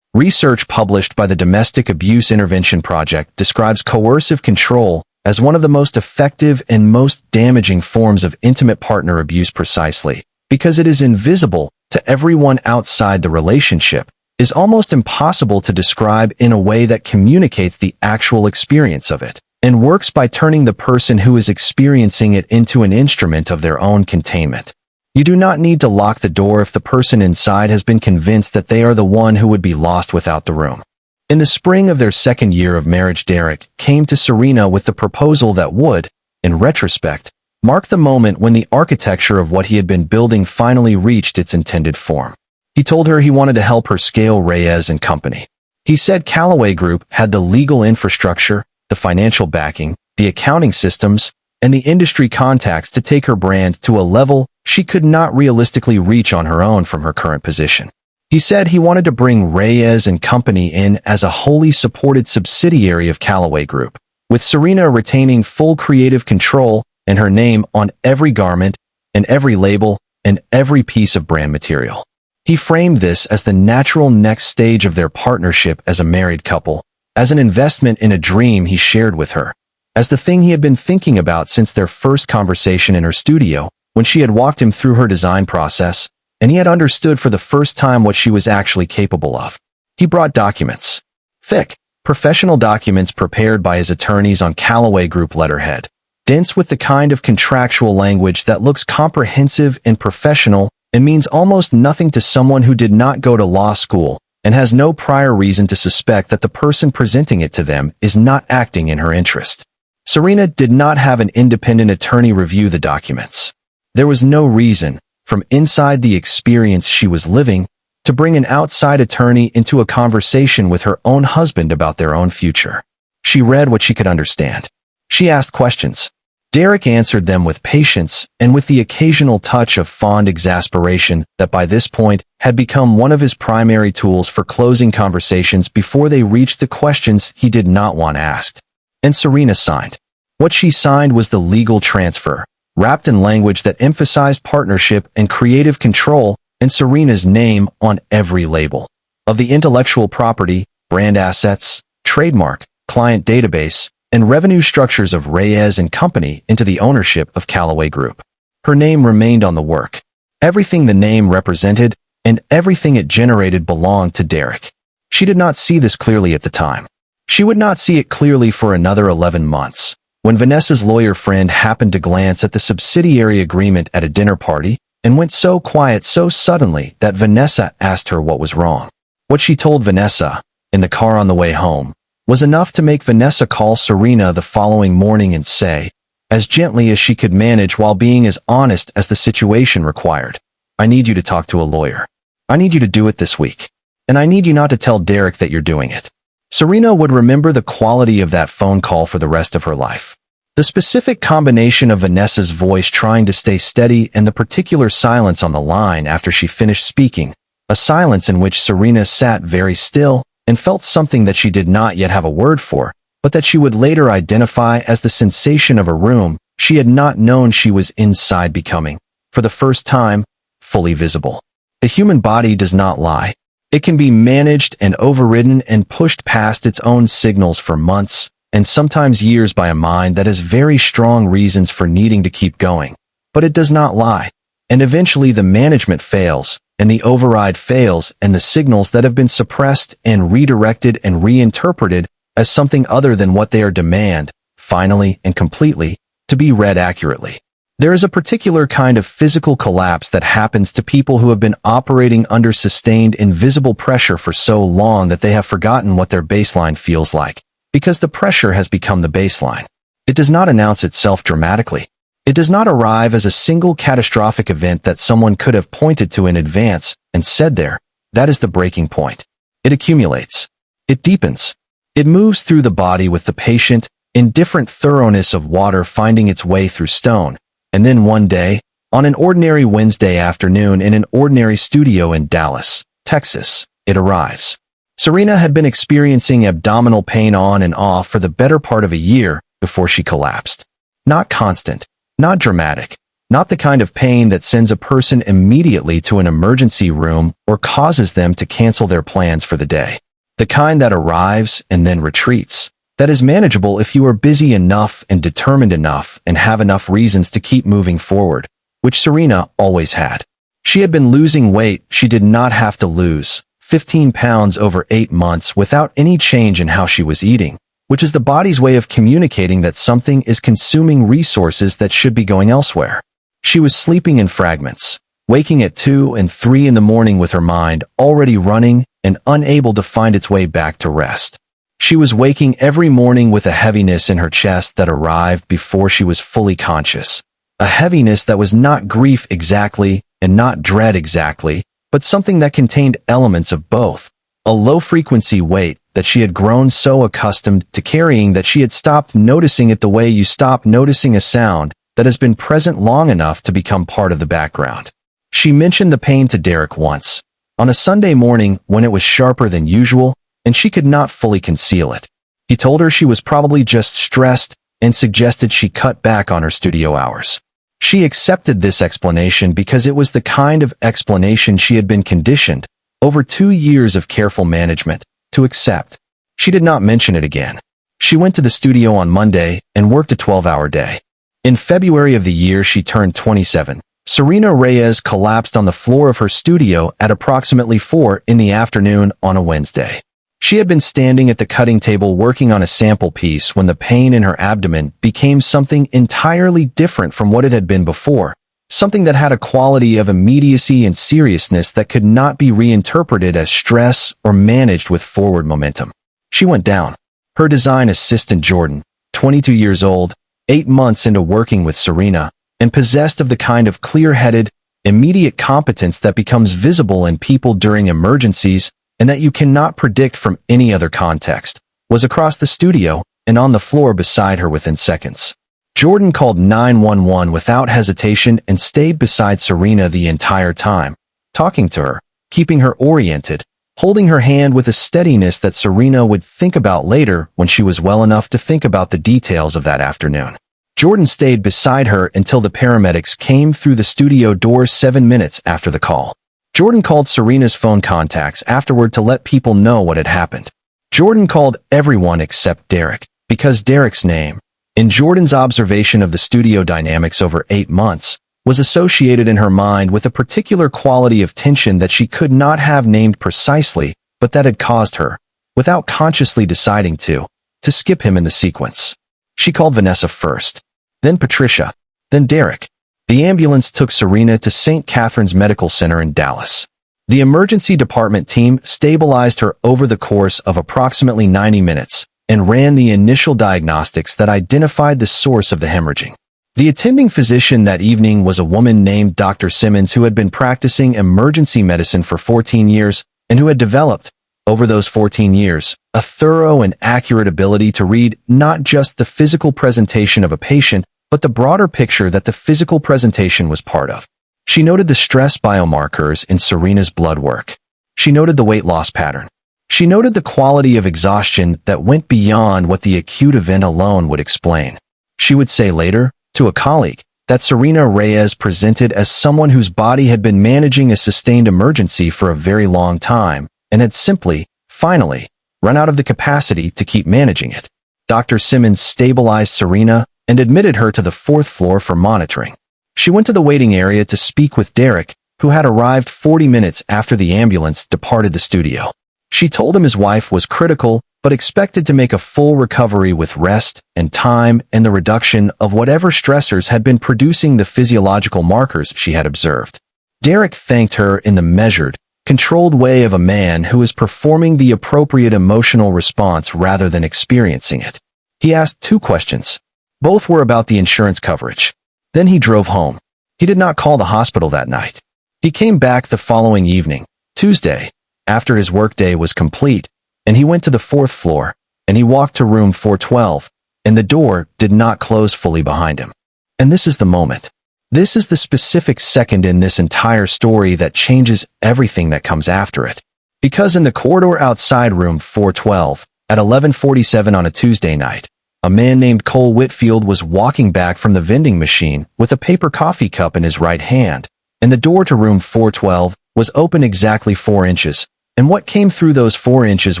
Research published by the Domestic Abuse Intervention Project describes coercive control as one of the most effective and most damaging forms of intimate partner abuse precisely because it is invisible to everyone outside the relationship, is almost impossible to describe in a way that communicates the actual experience of it, and works by turning the person who is experiencing it into an instrument of their own containment. You do not need to lock the door if the person inside has been convinced that they are the one who would be lost without the room. In the spring of their second year of marriage, Derek came to Serena with the proposal that would, in retrospect, mark the moment when the architecture of what he had been building finally reached its intended form. He told her he wanted to help her scale Reyes and Company. He said Calloway Group had the legal infrastructure, the financial backing, the accounting systems, and the industry contacts to take her brand to a level she could not realistically reach on her own from her current position. He said he wanted to bring Reyes and Company in as a wholly supported subsidiary of Calloway Group, with Serena retaining full creative control and her name on every garment and every label and every piece of brand material. He framed this as the natural next stage of their partnership as a married couple, as an investment in a dream he shared with her, as the thing he had been thinking about since their first conversation in her studio, when she had walked him through her design process, and he had understood for the first time what she was actually capable of. He brought documents. Thick, professional documents prepared by his attorneys on Calloway Group letterhead, dense with the kind of contractual language that looks comprehensive and professional and means almost nothing to someone who did not go to law school and has no prior reason to suspect that the person presenting it to them is not acting in her interest. Serena did not have an independent attorney review the documents. There was no reason, from inside the experience she was living, to bring an outside attorney into a conversation with her own husband about their own future. She read what she could understand. She asked questions. Derek answered them with patience and with the occasional touch of fond exasperation that by this point had become one of his primary tools for closing conversations before they reached the questions he did not want asked. And Serena signed. What she signed was the legal transfer, wrapped in language that emphasized partnership and creative control, and Serena's name on every label. Of the intellectual property, brand assets, trademark, client database, and revenue structures of Reyes and Company into the ownership of Calloway Group. Her name remained on the work. Everything the name represented and everything it generated belonged to Derek. She did not see this clearly at the time. She would not see it clearly for another 11 months. When Vanessa's lawyer friend happened to glance at the subsidiary agreement at a dinner party and went so quiet so suddenly that Vanessa asked her what was wrong. What she told Vanessa, in the car on the way home, was enough to make Vanessa call Serena the following morning and say, as gently as she could manage while being as honest as the situation required, "I need you to talk to a lawyer. I need you to do it this week. And I need you not to tell Derek that you're doing it." Serena would remember the quality of that phone call for the rest of her life. The specific combination of Vanessa's voice trying to stay steady and the particular silence on the line after she finished speaking, a silence in which Serena sat very still and felt something that she did not yet have a word for, but that she would later identify as the sensation of a room she had not known she was inside becoming, for the first time, fully visible. The human body does not lie. It can be managed and overridden and pushed past its own signals for months, and sometimes years by a mind that has very strong reasons for needing to keep going. But it does not lie. And eventually the management fails, and the override fails, and the signals that have been suppressed and redirected and reinterpreted as something other than what they are demand, finally and completely, to be read accurately. There is a particular kind of physical collapse that happens to people who have been operating under sustained invisible pressure for so long that they have forgotten what their baseline feels like, because the pressure has become the baseline. It does not announce itself dramatically. It does not arrive as a single catastrophic event that someone could have pointed to in advance and said there, that is the breaking point. It accumulates. It deepens. It moves through the body with the patient, indifferent thoroughness of water finding its way through stone, and then one day, on an ordinary Wednesday afternoon in an ordinary studio in Dallas, Texas, it arrives. Serena had been experiencing abdominal pain on and off for the better part of a year before she collapsed. Not constant. Not dramatic, not the kind of pain that sends a person immediately to an emergency room or causes them to cancel their plans for the day. The kind that arrives and then retreats, that is manageable if you are busy enough and determined enough and have enough reasons to keep moving forward, which Serena always had. She had been losing weight she did not have to lose, 15 pounds over 8 months without any change in how she was eating, which is the body's way of communicating that something is consuming resources that should be going elsewhere. She was sleeping in fragments, waking at 2 and 3 in the morning with her mind already running and unable to find its way back to rest. She was waking every morning with a heaviness in her chest that arrived before she was fully conscious. A heaviness that was not grief exactly and not dread exactly, but something that contained elements of both. A low-frequency weight that she had grown so accustomed to carrying that she had stopped noticing it the way you stop noticing a sound that has been present long enough to become part of the background. She mentioned the pain to Derek once, on a Sunday morning when it was sharper than usual, and she could not fully conceal it. He told her she was probably just stressed and suggested she cut back on her studio hours. She accepted this explanation because it was the kind of explanation she had been conditioned, over 2 years of careful management, to accept. She did not mention it again. She went to the studio on Monday and worked a 12-hour day. In February of the year she turned 27, Serena Reyes collapsed on the floor of her studio at approximately 4 in the afternoon on a Wednesday. She had been standing at the cutting table working on a sample piece when the pain in her abdomen became something entirely different from what it had been before, something that had a quality of immediacy and seriousness that could not be reinterpreted as stress or managed with forward momentum. She went down. Her design assistant Jordan, 22 years old, 8 months into working with Serena, and possessed of the kind of clear-headed, immediate competence that becomes visible in people during emergencies and that you cannot predict from any other context, was across the studio and on the floor beside her within seconds. Jordan called 911 without hesitation and stayed beside Serena the entire time, talking to her, keeping her oriented, holding her hand with a steadiness that Serena would think about later when she was well enough to think about the details of that afternoon. Jordan stayed beside her until the paramedics came through the studio doors 7 minutes after the call. Jordan called Serena's phone contacts afterward to let people know what had happened. Jordan called everyone except Derek, because Derek's name, in Jordan's observation of the studio dynamics over 8 months, was associated in her mind with a particular quality of tension that she could not have named precisely, but that had caused her, without consciously deciding to skip him in the sequence. She called Vanessa first, then Patricia, then Derek. The ambulance took Serena to St. Catherine's Medical Center in Dallas. The emergency department team stabilized her over the course of approximately 90 minutes and ran the initial diagnostics that identified the source of the hemorrhaging. The attending physician that evening was a woman named Dr. Simmons, who had been practicing emergency medicine for 14 years and who had developed, over those 14 years, a thorough and accurate ability to read not just the physical presentation of a patient, but the broader picture that the physical presentation was part of. She noted the stress biomarkers in Serena's blood work. She noted the weight loss pattern. She noted the quality of exhaustion that went beyond what the acute event alone would explain. She would say later, to a colleague, that Serena Reyes presented as someone whose body had been managing a sustained emergency for a very long time and had simply, finally, run out of the capacity to keep managing it. Dr. Simmons stabilized Serena and admitted her to the 4th floor for monitoring. She went to the waiting area to speak with Derek, who had arrived 40 minutes after the ambulance departed the studio. She told him his wife was critical, but expected to make a full recovery with rest and time and the reduction of whatever stressors had been producing the physiological markers she had observed. Derek thanked her in the measured, controlled way of a man who is performing the appropriate emotional response rather than experiencing it. He asked 2 questions. Both were about the insurance coverage. Then he drove home. He did not call the hospital that night. He came back the following evening, Tuesday, after his workday was complete, and he went to the 4th floor, and he walked to room 412, and the door did not close fully behind him. And this is the moment. This is the specific second in this entire story that changes everything that comes after it. Because in the corridor outside room 412, at 11:47 on a Tuesday night, a man named Cole Whitfield was walking back from the vending machine with a paper coffee cup in his right hand, and the door to room 412 was open exactly 4 inches, and what came through those 4 inches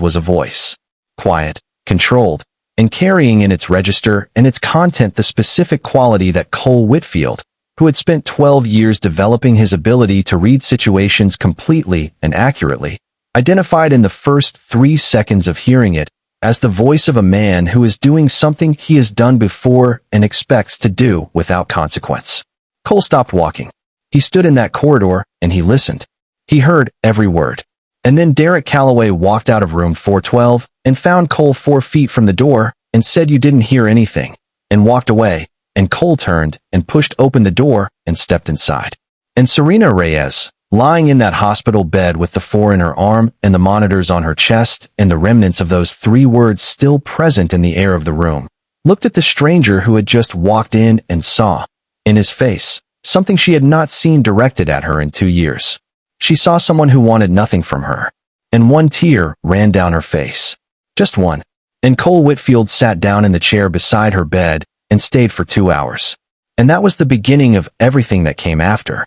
was a voice. Quiet, controlled, and carrying in its register and its content the specific quality that Cole Whitfield, who had spent 12 years developing his ability to read situations completely and accurately, identified in the first 3 seconds of hearing it as the voice of a man who is doing something he has done before and expects to do without consequence. Cole stopped walking. He stood in that corridor and he listened. He heard every word. And then Derek Calloway walked out of room 412 and found Cole 4 feet from the door and said, "You didn't hear anything," and walked away, and Cole turned and pushed open the door and stepped inside. And Serena Reyes, lying in that hospital bed with the 4 in her arm and the monitors on her chest and the remnants of those 3 words still present in the air of the room, looked at the stranger who had just walked in and saw, in his face, something she had not seen directed at her in 2 years. She saw someone who wanted nothing from her, and 1 tear ran down her face. Just 1. And Cole Whitfield sat down in the chair beside her bed and stayed for 2 hours. And that was the beginning of everything that came after.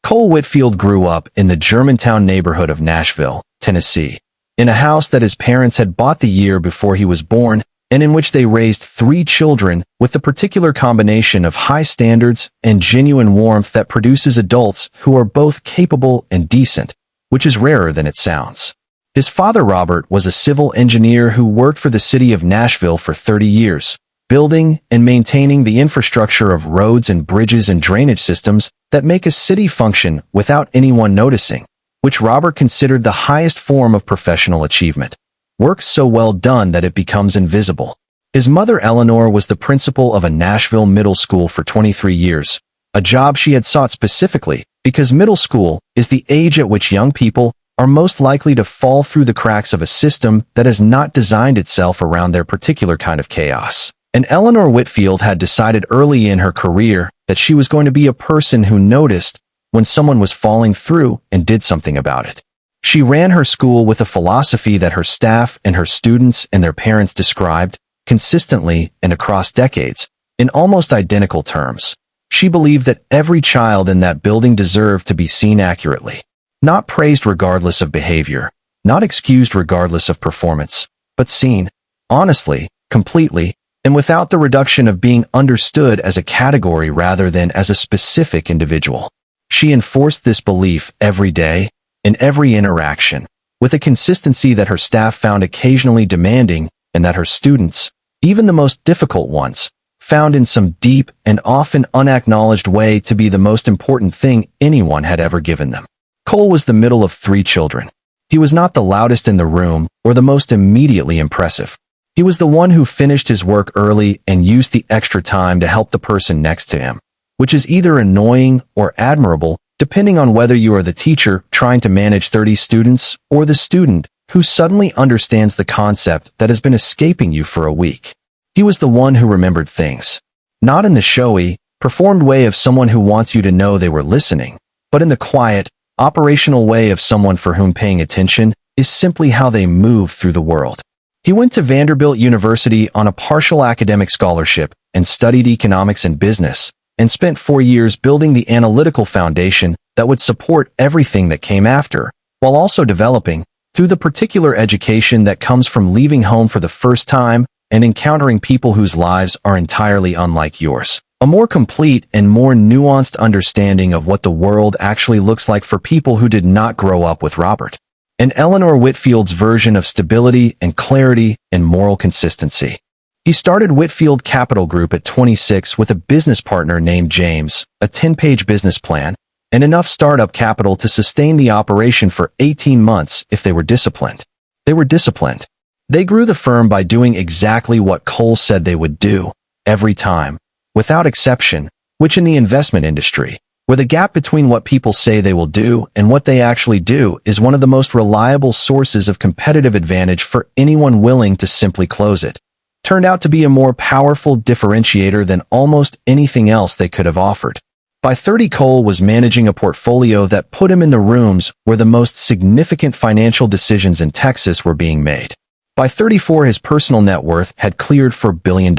Cole Whitfield grew up in the Germantown neighborhood of Nashville, Tennessee, in a house that his parents had bought the year before he was born and in which they raised 3 children with the particular combination of high standards and genuine warmth that produces adults who are both capable and decent, which is rarer than it sounds. His father, Robert, was a civil engineer who worked for the city of Nashville for 30 years, building and maintaining the infrastructure of roads and bridges and drainage systems that make a city function without anyone noticing, which Robert considered the highest form of professional achievement. Work so well done that it becomes invisible. His mother, Eleanor, was the principal of a Nashville middle school for 23 years, a job she had sought specifically because middle school is the age at which young people are most likely to fall through the cracks of a system that has not designed itself around their particular kind of chaos. And Eleanor Whitfield had decided early in her career that she was going to be a person who noticed when someone was falling through and did something about it. She ran her school with a philosophy that her staff and her students and their parents described consistently and across decades in almost identical terms. She believed that every child in that building deserved to be seen accurately, not praised regardless of behavior, not excused regardless of performance, but seen, honestly, completely, and without the reduction of being understood as a category rather than as a specific individual. She enforced this belief every day, in every interaction, with a consistency that her staff found occasionally demanding and that her students, even the most difficult ones, found in some deep and often unacknowledged way to be the most important thing anyone had ever given them. Cole was the middle of 3 children. He was not the loudest in the room or the most immediately impressive. He was the one who finished his work early and used the extra time to help the person next to him, which is either annoying or admirable, depending on whether you are the teacher trying to manage 30 students or the student who suddenly understands the concept that has been escaping you for a week. He was the one who remembered things, not in the showy, performed way of someone who wants you to know they were listening, but in the quiet, operational way of someone for whom paying attention is simply how they move through the world. He went to Vanderbilt University on a partial academic scholarship and studied economics and business, and spent 4 years building the analytical foundation that would support everything that came after, while also developing, through the particular education that comes from leaving home for the first time and encountering people whose lives are entirely unlike yours, a more complete and more nuanced understanding of what the world actually looks like for people who did not grow up with Robert and Eleanor Whitfield's version of stability and clarity and moral consistency. He started Whitfield Capital Group at 26 with a business partner named James, a 10-page business plan, and enough startup capital to sustain the operation for 18 months if they were disciplined. They were disciplined. They grew the firm by doing exactly what Cole said they would do, every time, without exception, which in the investment industry, where the gap between what people say they will do and what they actually do is one of the most reliable sources of competitive advantage for anyone willing to simply close it, turned out to be a more powerful differentiator than almost anything else they could have offered. By 30, Cole was managing a portfolio that put him in the rooms where the most significant financial decisions in Texas were being made. By 34, his personal net worth had cleared for $1 billion.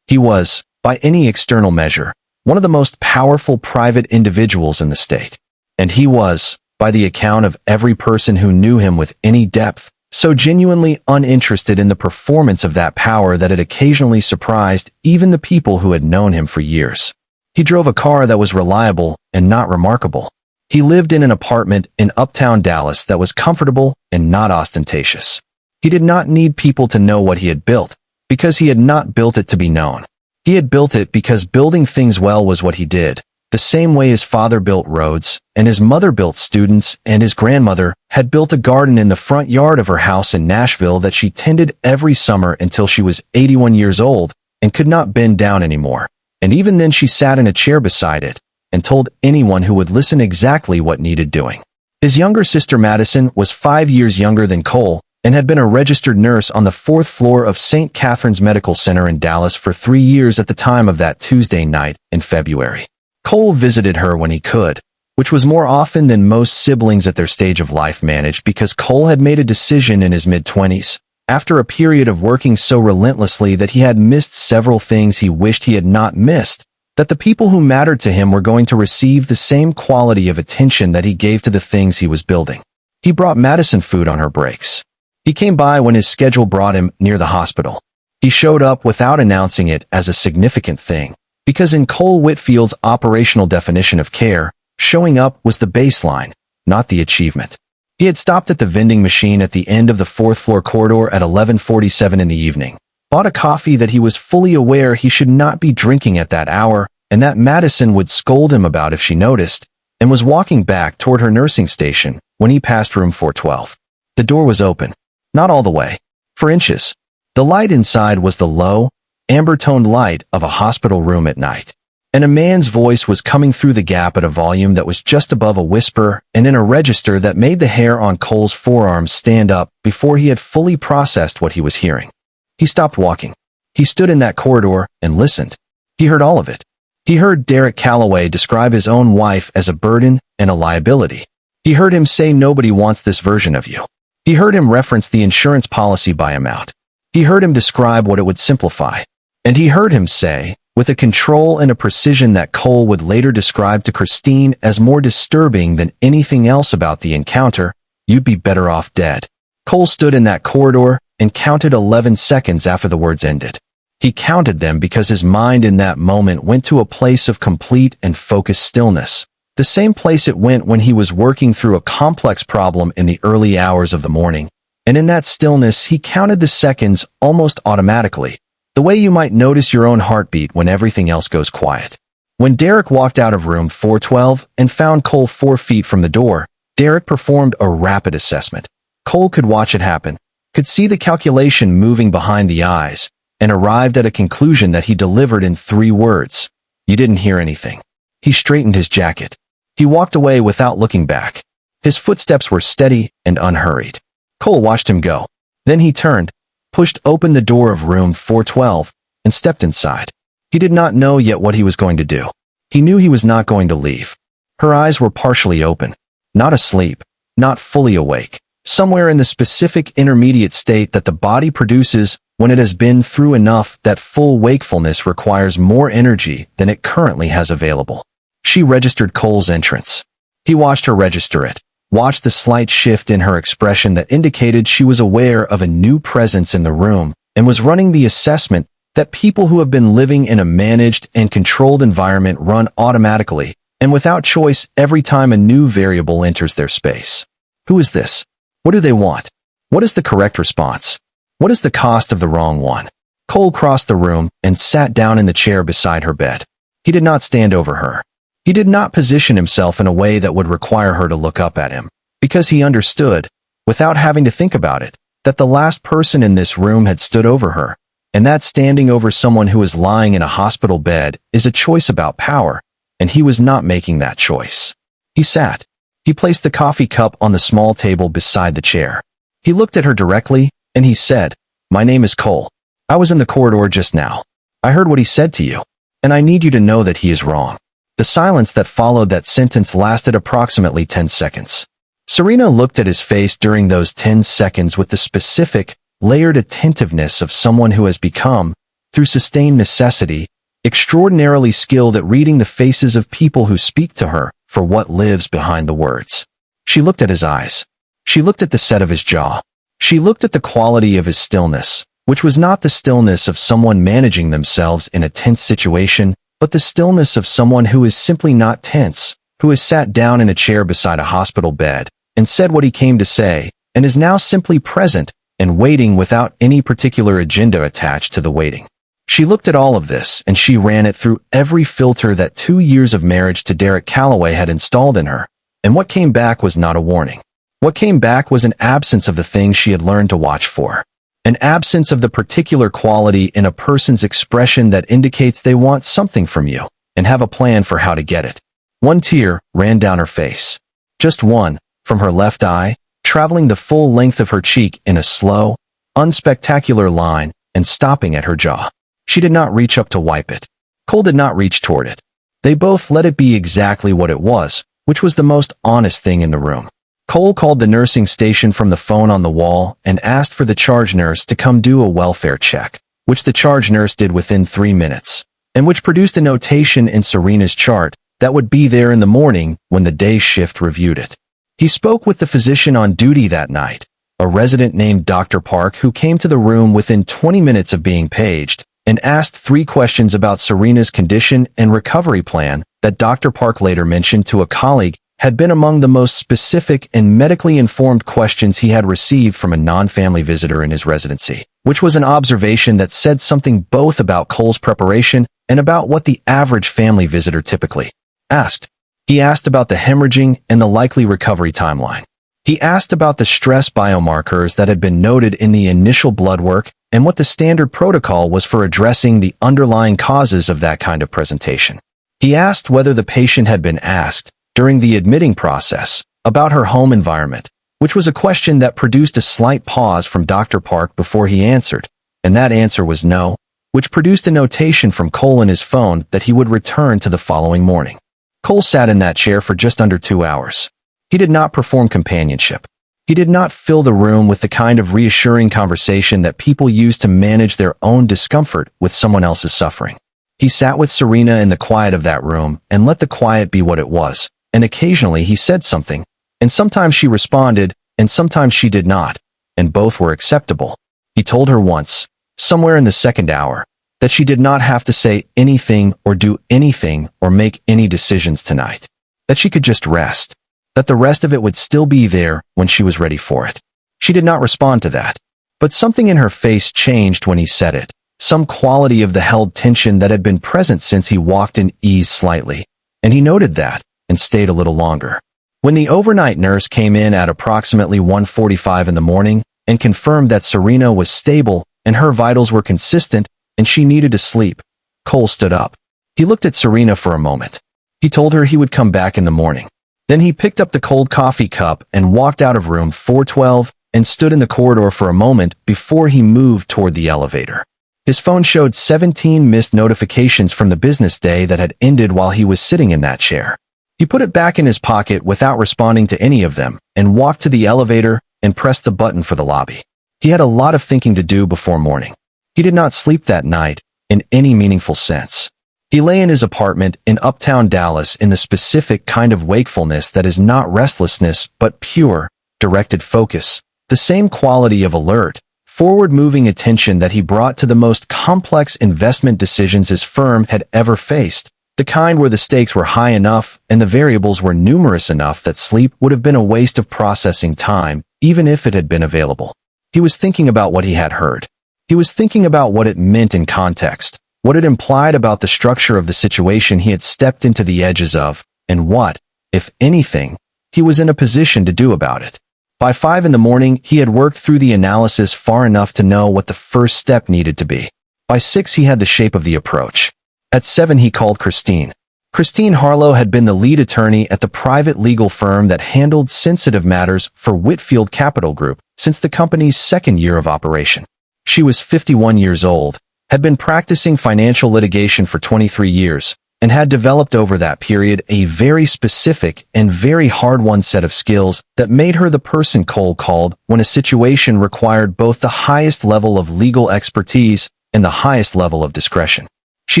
He was, by any external measure, one of the most powerful private individuals in the state. And he was, by the account of every person who knew him with any depth, so genuinely uninterested in the performance of that power that it occasionally surprised even the people who had known him for years. He drove a car that was reliable and not remarkable. He lived in an apartment in uptown Dallas that was comfortable and not ostentatious. He did not need people to know what he had built, because he had not built it to be known. He had built it because building things well was what he did, the same way his father built roads, and his mother built students, and his grandmother had built a garden in the front yard of her house in Nashville that she tended every summer until she was 81 years old and could not bend down anymore. And even then she sat in a chair beside it and told anyone who would listen exactly what needed doing. His younger sister Madison was 5 years younger than Cole and had been a registered nurse on the 4th floor of St. Catherine's Medical Center in Dallas for 3 years at the time of that Tuesday night in February. Cole visited her when he could, which was more often than most siblings at their stage of life managed because Cole had made a decision in his mid-20s, after a period of working so relentlessly that he had missed several things he wished he had not missed, that the people who mattered to him were going to receive the same quality of attention that he gave to the things he was building. He brought Madison food on her breaks. He came by when his schedule brought him near the hospital. He showed up without announcing it as a significant thing, because in Cole Whitfield's operational definition of care, showing up was the baseline, not the achievement. He had stopped at the vending machine at the end of the fourth-floor corridor at 11:47 in the evening, bought a coffee that he was fully aware he should not be drinking at that hour and that Madison would scold him about if she noticed, and was walking back toward her nursing station when he passed room 412. The door was open. Not all the way. For inches. The light inside was the low, amber-toned light of a hospital room at night. And a man's voice was coming through the gap at a volume that was just above a whisper and in a register that made the hair on Cole's forearms stand up before he had fully processed what he was hearing. He stopped walking. He stood in that corridor and listened. He heard all of it. He heard Derek Calloway describe his own wife as a burden and a liability. He heard him say nobody wants this version of you. He heard him reference the insurance policy by amount. He heard him describe what it would simplify. And he heard him say, with a control and a precision that Cole would later describe to Christine as more disturbing than anything else about the encounter, "You'd be better off dead." Cole stood in that corridor and counted 11 seconds after the words ended. He counted them because his mind in that moment went to a place of complete and focused stillness, the same place it went when he was working through a complex problem in the early hours of the morning. And in that stillness, he counted the seconds almost automatically, the way you might notice your own heartbeat when everything else goes quiet. When Derek walked out of room 412 and found Cole 4 feet from the door, Derek performed a rapid assessment. Cole could watch it happen, could see the calculation moving behind the eyes, and arrived at a conclusion that he delivered in 3 words. "You didn't hear anything." He straightened his jacket. He walked away without looking back. His footsteps were steady and unhurried. Cole watched him go. Then he turned, pushed open the door of room 412, and stepped inside. He did not know yet what he was going to do. He knew he was not going to leave. Her eyes were partially open. Not asleep. Not fully awake. Somewhere in the specific intermediate state that the body produces when it has been through enough that full wakefulness requires more energy than it currently has available. She registered Cole's entrance. He watched her register it, watched the slight shift in her expression that indicated she was aware of a new presence in the room, and was running the assessment that people who have been living in a managed and controlled environment run automatically and without choice every time a new variable enters their space. Who is this? What do they want? What is the correct response? What is the cost of the wrong one? Cole crossed the room and sat down in the chair beside her bed. He did not stand over her. He did not position himself in a way that would require her to look up at him, because he understood, without having to think about it, that the last person in this room had stood over her, and that standing over someone who is lying in a hospital bed is a choice about power, and he was not making that choice. He sat. He placed the coffee cup on the small table beside the chair. He looked at her directly, and he said, "My name is Cole. I was in the corridor just now. I heard what he said to you, and I need you to know that he is wrong." The silence that followed that sentence lasted approximately 10 seconds. Serena looked at his face during those 10 seconds with the specific, layered attentiveness of someone who has become, through sustained necessity, extraordinarily skilled at reading the faces of people who speak to her for what lives behind the words. She looked at his eyes. She looked at the set of his jaw. She looked at the quality of his stillness, which was not the stillness of someone managing themselves in a tense situation, but the stillness of someone who is simply not tense, who has sat down in a chair beside a hospital bed and said what he came to say, and is now simply present and waiting without any particular agenda attached to the waiting. She looked at all of this, and she ran it through every filter that 2 years of marriage to Derek Calloway had installed in her, and what came back was not a warning. What came back was an absence of the things she had learned to watch for. An absence of the particular quality in a person's expression that indicates they want something from you, and have a plan for how to get it. One tear ran down her face. Just one, from her left eye, traveling the full length of her cheek in a slow, unspectacular line, and stopping at her jaw. She did not reach up to wipe it. Cole did not reach toward it. They both let it be exactly what it was, which was the most honest thing in the room. Cole called the nursing station from the phone on the wall and asked for the charge nurse to come do a welfare check, which the charge nurse did within 3 minutes, and which produced a notation in Serena's chart that would be there in the morning when the day shift reviewed it. He spoke with the physician on duty that night, a resident named Dr. Park, who came to the room within 20 minutes of being paged, and asked 3 questions about Serena's condition and recovery plan that Dr. Park later mentioned to a colleague had been among the most specific and medically informed questions he had received from a non-family visitor in his residency, which was an observation that said something both about Cole's preparation and about what the average family visitor typically asked. He asked about the hemorrhaging and the likely recovery timeline. He asked about the stress biomarkers that had been noted in the initial blood work and what the standard protocol was for addressing the underlying causes of that kind of presentation. He asked whether the patient had been asked, during the admitting process, about her home environment, which was a question that produced a slight pause from Dr. Park before he answered, and that answer was no, which produced a notation from Cole in his phone that he would return to the following morning. Cole sat in that chair for just under 2 hours. He did not perform companionship. He did not fill the room with the kind of reassuring conversation that people use to manage their own discomfort with someone else's suffering. He sat with Serena in the quiet of that room and let the quiet be what it was, and occasionally he said something, and sometimes she responded, and sometimes she did not, and both were acceptable. He told her once, somewhere in the second hour, that she did not have to say anything or do anything or make any decisions tonight, that she could just rest, that the rest of it would still be there when she was ready for it. She did not respond to that, but something in her face changed when he said it, some quality of the held tension that had been present since he walked in eased slightly, and he noted that, and stayed a little longer. When the overnight nurse came in at approximately 1:45 in the morning and confirmed that Serena was stable and her vitals were consistent and she needed to sleep, Cole stood up. He looked at Serena for a moment. He told her he would come back in the morning. Then he picked up the cold coffee cup and walked out of room 412 and stood in the corridor for a moment before he moved toward the elevator. His phone showed 17 missed notifications from the business day that had ended while he was sitting in that chair. He put it back in his pocket without responding to any of them and walked to the elevator and pressed the button for the lobby. He had a lot of thinking to do before morning. He did not sleep that night in any meaningful sense. He lay in his apartment in uptown Dallas in the specific kind of wakefulness that is not restlessness but pure, directed focus, the same quality of alert, forward-moving attention that he brought to the most complex investment decisions his firm had ever faced, the kind where the stakes were high enough and the variables were numerous enough that sleep would have been a waste of processing time, even if it had been available. He was thinking about what he had heard. He was thinking about what it meant in context, what it implied about the structure of the situation he had stepped into the edges of, and what, if anything, he was in a position to do about it. By 5 in the morning, he had worked through the analysis far enough to know what the first step needed to be. By 6, he had the shape of the approach. At 7, he called Christine. Christine Harlow had been the lead attorney at the private legal firm that handled sensitive matters for Whitfield Capital Group since the company's second year of operation. She was 51 years old, had been practicing financial litigation for 23 years, and had developed over that period a very specific and very hard-won set of skills that made her the person Cole called when a situation required both the highest level of legal expertise and the highest level of discretion. She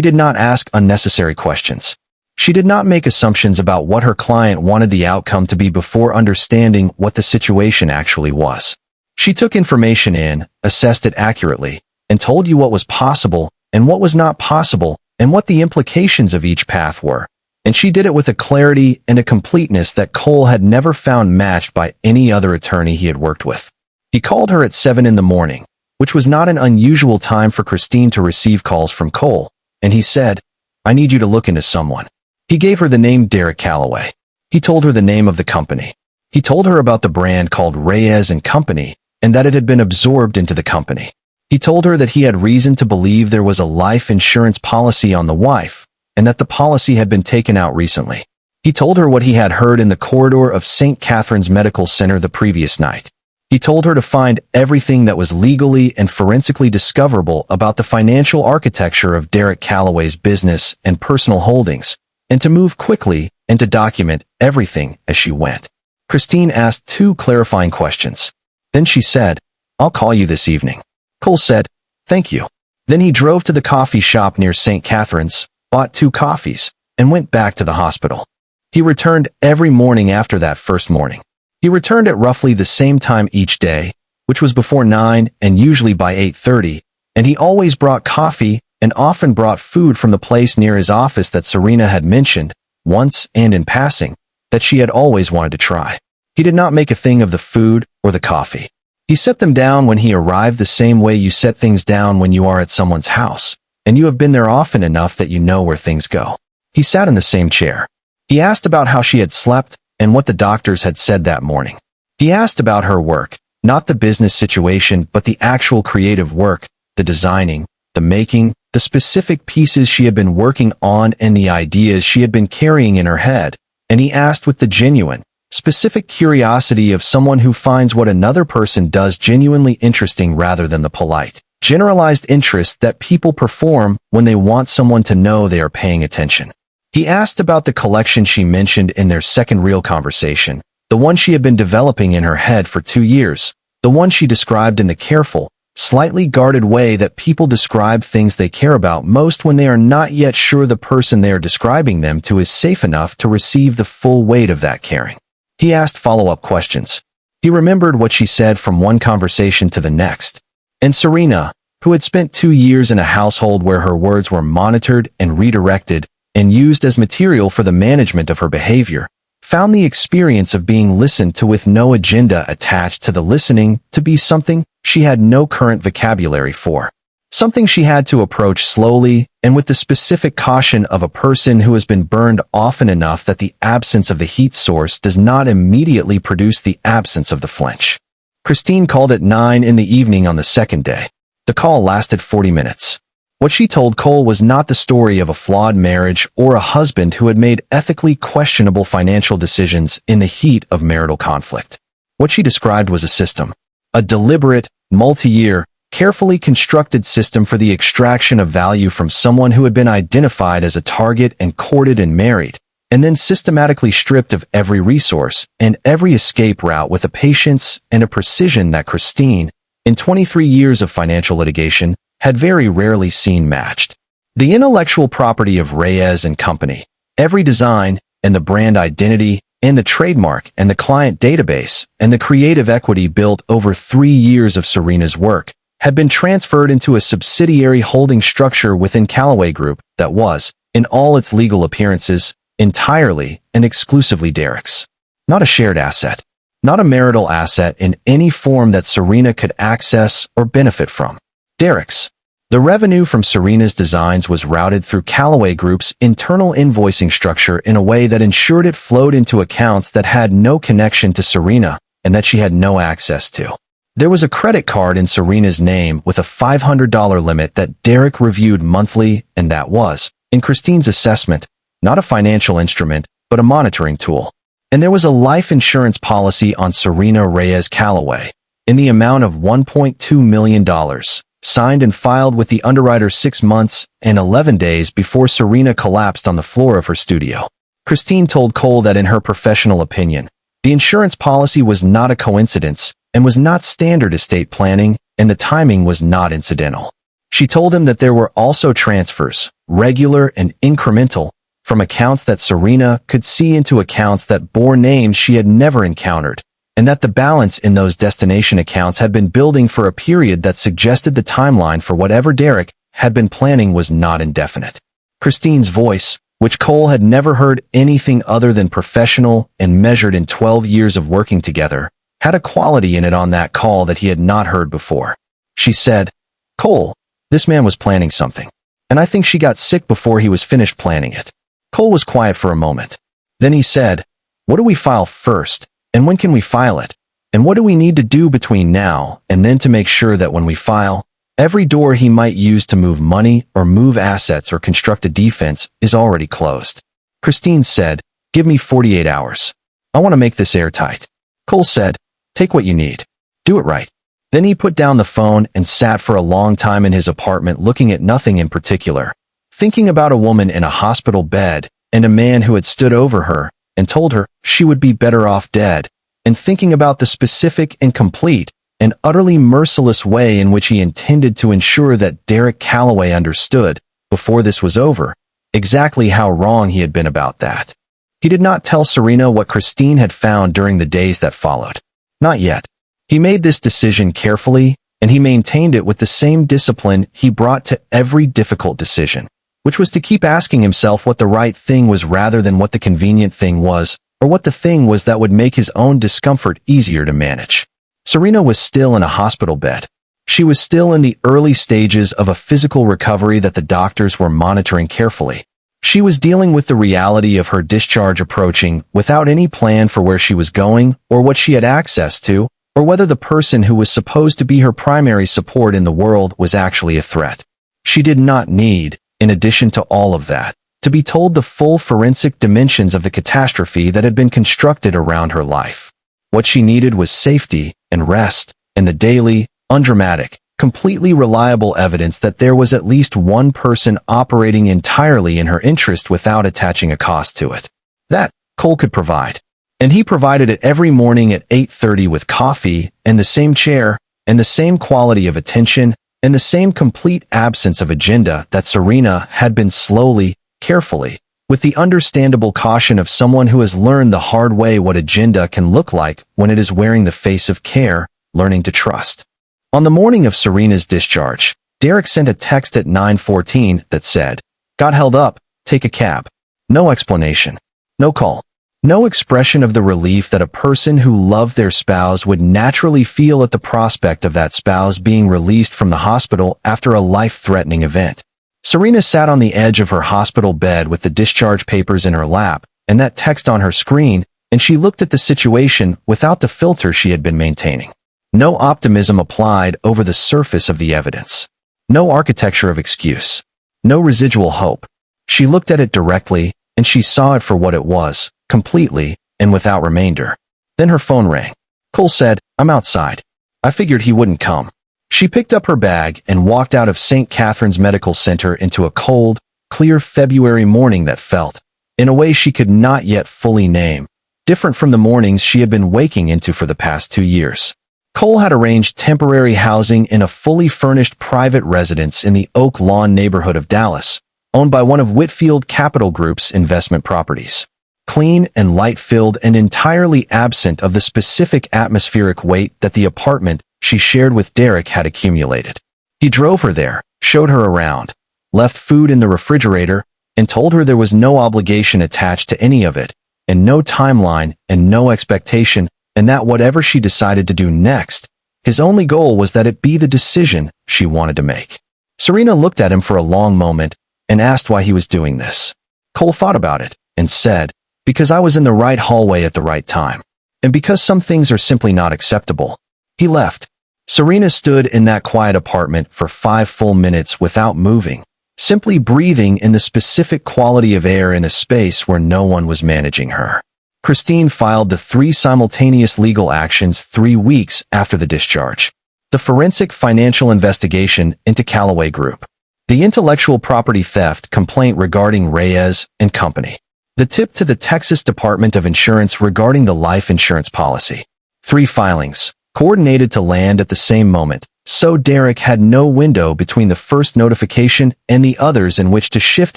did not ask unnecessary questions. She did not make assumptions about what her client wanted the outcome to be before understanding what the situation actually was. She took information in, assessed it accurately, and told you what was possible and what was not possible and what the implications of each path were. And she did it with a clarity and a completeness that Cole had never found matched by any other attorney he had worked with. He called her at 7 in the morning, which was not an unusual time for Christine to receive calls from Cole. And he said, "I need you to look into someone." He gave her the name Derek Calloway. He told her the name of the company. He told her about the brand called Reyes and Company, and that it had been absorbed into the company. He told her that he had reason to believe there was a life insurance policy on the wife, and that the policy had been taken out recently. He told her what he had heard in the corridor of St. Catherine's Medical Center the previous night. He told her to find everything that was legally and forensically discoverable about the financial architecture of Derek Calloway's business and personal holdings, and to move quickly and to document everything as she went. Christine asked 2 clarifying questions. Then she said, "I'll call you this evening." Cole said, "Thank you." Then he drove to the coffee shop near St. Catherine's, bought 2 coffees, and went back to the hospital. He returned every morning after that first morning. He returned at roughly the same time each day, which was before 9 and usually by 8:30, and he always brought coffee and often brought food from the place near his office that Serena had mentioned, once and in passing, that she had always wanted to try. He did not make a thing of the food or the coffee. He set them down when he arrived the same way you set things down when you are at someone's house, and you have been there often enough that you know where things go. He sat in the same chair. He asked about how she had slept and what the doctors had said that morning. He asked about her work, not the business situation, but the actual creative work, the designing, the making, the specific pieces she had been working on and the ideas she had been carrying in her head, and he asked with the genuine, specific curiosity of someone who finds what another person does genuinely interesting rather than the polite, generalized interest that people perform when they want someone to know they are paying attention. He asked about the collection she mentioned in their second real conversation, the one she had been developing in her head for 2 years, the one she described in the careful, slightly guarded way that people describe things they care about most when they are not yet sure the person they are describing them to is safe enough to receive the full weight of that caring. He asked follow-up questions. He remembered what she said from one conversation to the next. And Serena, who had spent 2 years in a household where her words were monitored and redirected and used as material for the management of her behavior, found the experience of being listened to with no agenda attached to the listening to be something she had no current vocabulary for. Something she had to approach slowly and with the specific caution of a person who has been burned often enough that the absence of the heat source does not immediately produce the absence of the flinch. Christine called at 9 in the evening on the second day. The call lasted 40 minutes. What she told Cole was not the story of a flawed marriage or a husband who had made ethically questionable financial decisions in the heat of marital conflict. What she described was a system. A deliberate, multi-year, carefully constructed system for the extraction of value from someone who had been identified as a target and courted and married, and then systematically stripped of every resource and every escape route with a patience and a precision that Christine, in 23 years of financial litigation, had very rarely seen matched. The intellectual property of Reyes and Company, every design and the brand identity and the trademark and the client database and the creative equity built over 3 years of Serena's work had been transferred into a subsidiary holding structure within Calloway Group that was, in all its legal appearances, entirely and exclusively Derek's. Not a shared asset. Not a marital asset in any form that Serena could access or benefit from. Derek's. The revenue from Serena's designs was routed through Calloway Group's internal invoicing structure in a way that ensured it flowed into accounts that had no connection to Serena and that she had no access to. There was a credit card in Serena's name with a $500 limit that Derek reviewed monthly, and that was, in Christine's assessment, not a financial instrument, but a monitoring tool. And there was a life insurance policy on Serena Reyes Calloway, in the amount of $1.2 million, signed and filed with the underwriter 6 months and 11 days before Serena collapsed on the floor of her studio. Christine told Cole that in her professional opinion, the insurance policy was not a coincidence and was not standard estate planning, and the timing was not incidental. She told him that there were also transfers, regular and incremental, from accounts that Serena could see into accounts that bore names she had never encountered, and that the balance in those destination accounts had been building for a period that suggested the timeline for whatever Derek had been planning was not indefinite. Christine's voice, which Cole had never heard anything other than professional and measured in 12 years of working together, had a quality in it on that call that he had not heard before. She said, "Cole, this man was planning something, and I think she got sick before he was finished planning it." Cole was quiet for a moment. Then he said, "What do we file first, and when can we file it? And what do we need to do between now and then to make sure that when we file, every door he might use to move money or move assets or construct a defense is already closed?" Christine said, "Give me 48 hours. I want to make this airtight." Cole said, "Take what you need. Do it right." Then he put down the phone and sat for a long time in his apartment looking at nothing in particular, thinking about a woman in a hospital bed and a man who had stood over her and told her she would be better off dead, and thinking about the specific and complete and utterly merciless way in which he intended to ensure that Derek Calloway understood, before this was over, exactly how wrong he had been about that. He did not tell Serena what Christine had found during the days that followed. Not yet. He made this decision carefully, and he maintained it with the same discipline he brought to every difficult decision, which was to keep asking himself what the right thing was rather than what the convenient thing was, or what the thing was that would make his own discomfort easier to manage. Serena was still in a hospital bed. She was still in the early stages of a physical recovery that the doctors were monitoring carefully. She was dealing with the reality of her discharge approaching without any plan for where she was going or what she had access to, or whether the person who was supposed to be her primary support in the world was actually a threat. She did not need, in addition to all of that, to be told the full forensic dimensions of the catastrophe that had been constructed around her life. What she needed was safety and rest, and the daily, undramatic, completely reliable evidence that there was at least one person operating entirely in her interest without attaching a cost to it. That, Cole could provide. And he provided it every morning at 8:30 with coffee, and the same chair, and the same quality of attention, and the same complete absence of agenda that Serena had been slowly, carefully, with the understandable caution of someone who has learned the hard way what agenda can look like when it is wearing the face of care, learning to trust. On the morning of Serena's discharge, Derek sent a text at 9:14 that said, "Got held up, take a cab." No explanation. No call. No expression of the relief that a person who loved their spouse would naturally feel at the prospect of that spouse being released from the hospital after a life-threatening event. Serena sat on the edge of her hospital bed with the discharge papers in her lap and that text on her screen, and she looked at the situation without the filter she had been maintaining. No optimism applied over the surface of the evidence. No architecture of excuse. No residual hope. She looked at it directly, and she saw it for what it was, completely, and without remainder. Then her phone rang. Cole said, "I'm outside." I figured he wouldn't come. She picked up her bag and walked out of St. Catherine's Medical Center into a cold, clear February morning that felt, in a way she could not yet fully name, different from the mornings she had been waking into for the past 2 years. Cole had arranged temporary housing in a fully furnished private residence in the Oak Lawn neighborhood of Dallas, owned by one of Whitfield Capital Group's investment properties. Clean and light-filled and entirely absent of the specific atmospheric weight that the apartment she shared with Derek had accumulated. He drove her there, showed her around, left food in the refrigerator, and told her there was no obligation attached to any of it, and no timeline and no expectation, and that whatever she decided to do next, his only goal was that it be the decision she wanted to make. Serena looked at him for a long moment and asked why he was doing this. Cole thought about it and said, "Because I was in the right hallway at the right time. And because some things are simply not acceptable." He left. Serena stood in that quiet apartment for 5 full minutes without moving, simply breathing in the specific quality of air in a space where no one was managing her. Christine filed the 3 simultaneous legal actions 3 weeks after the discharge. The forensic financial investigation into Calloway Group. The intellectual property theft complaint regarding Reyes and Company. The tip to the Texas Department of Insurance regarding the life insurance policy. 3 filings, coordinated to land at the same moment, so Derek had no window between the first notification and the others in which to shift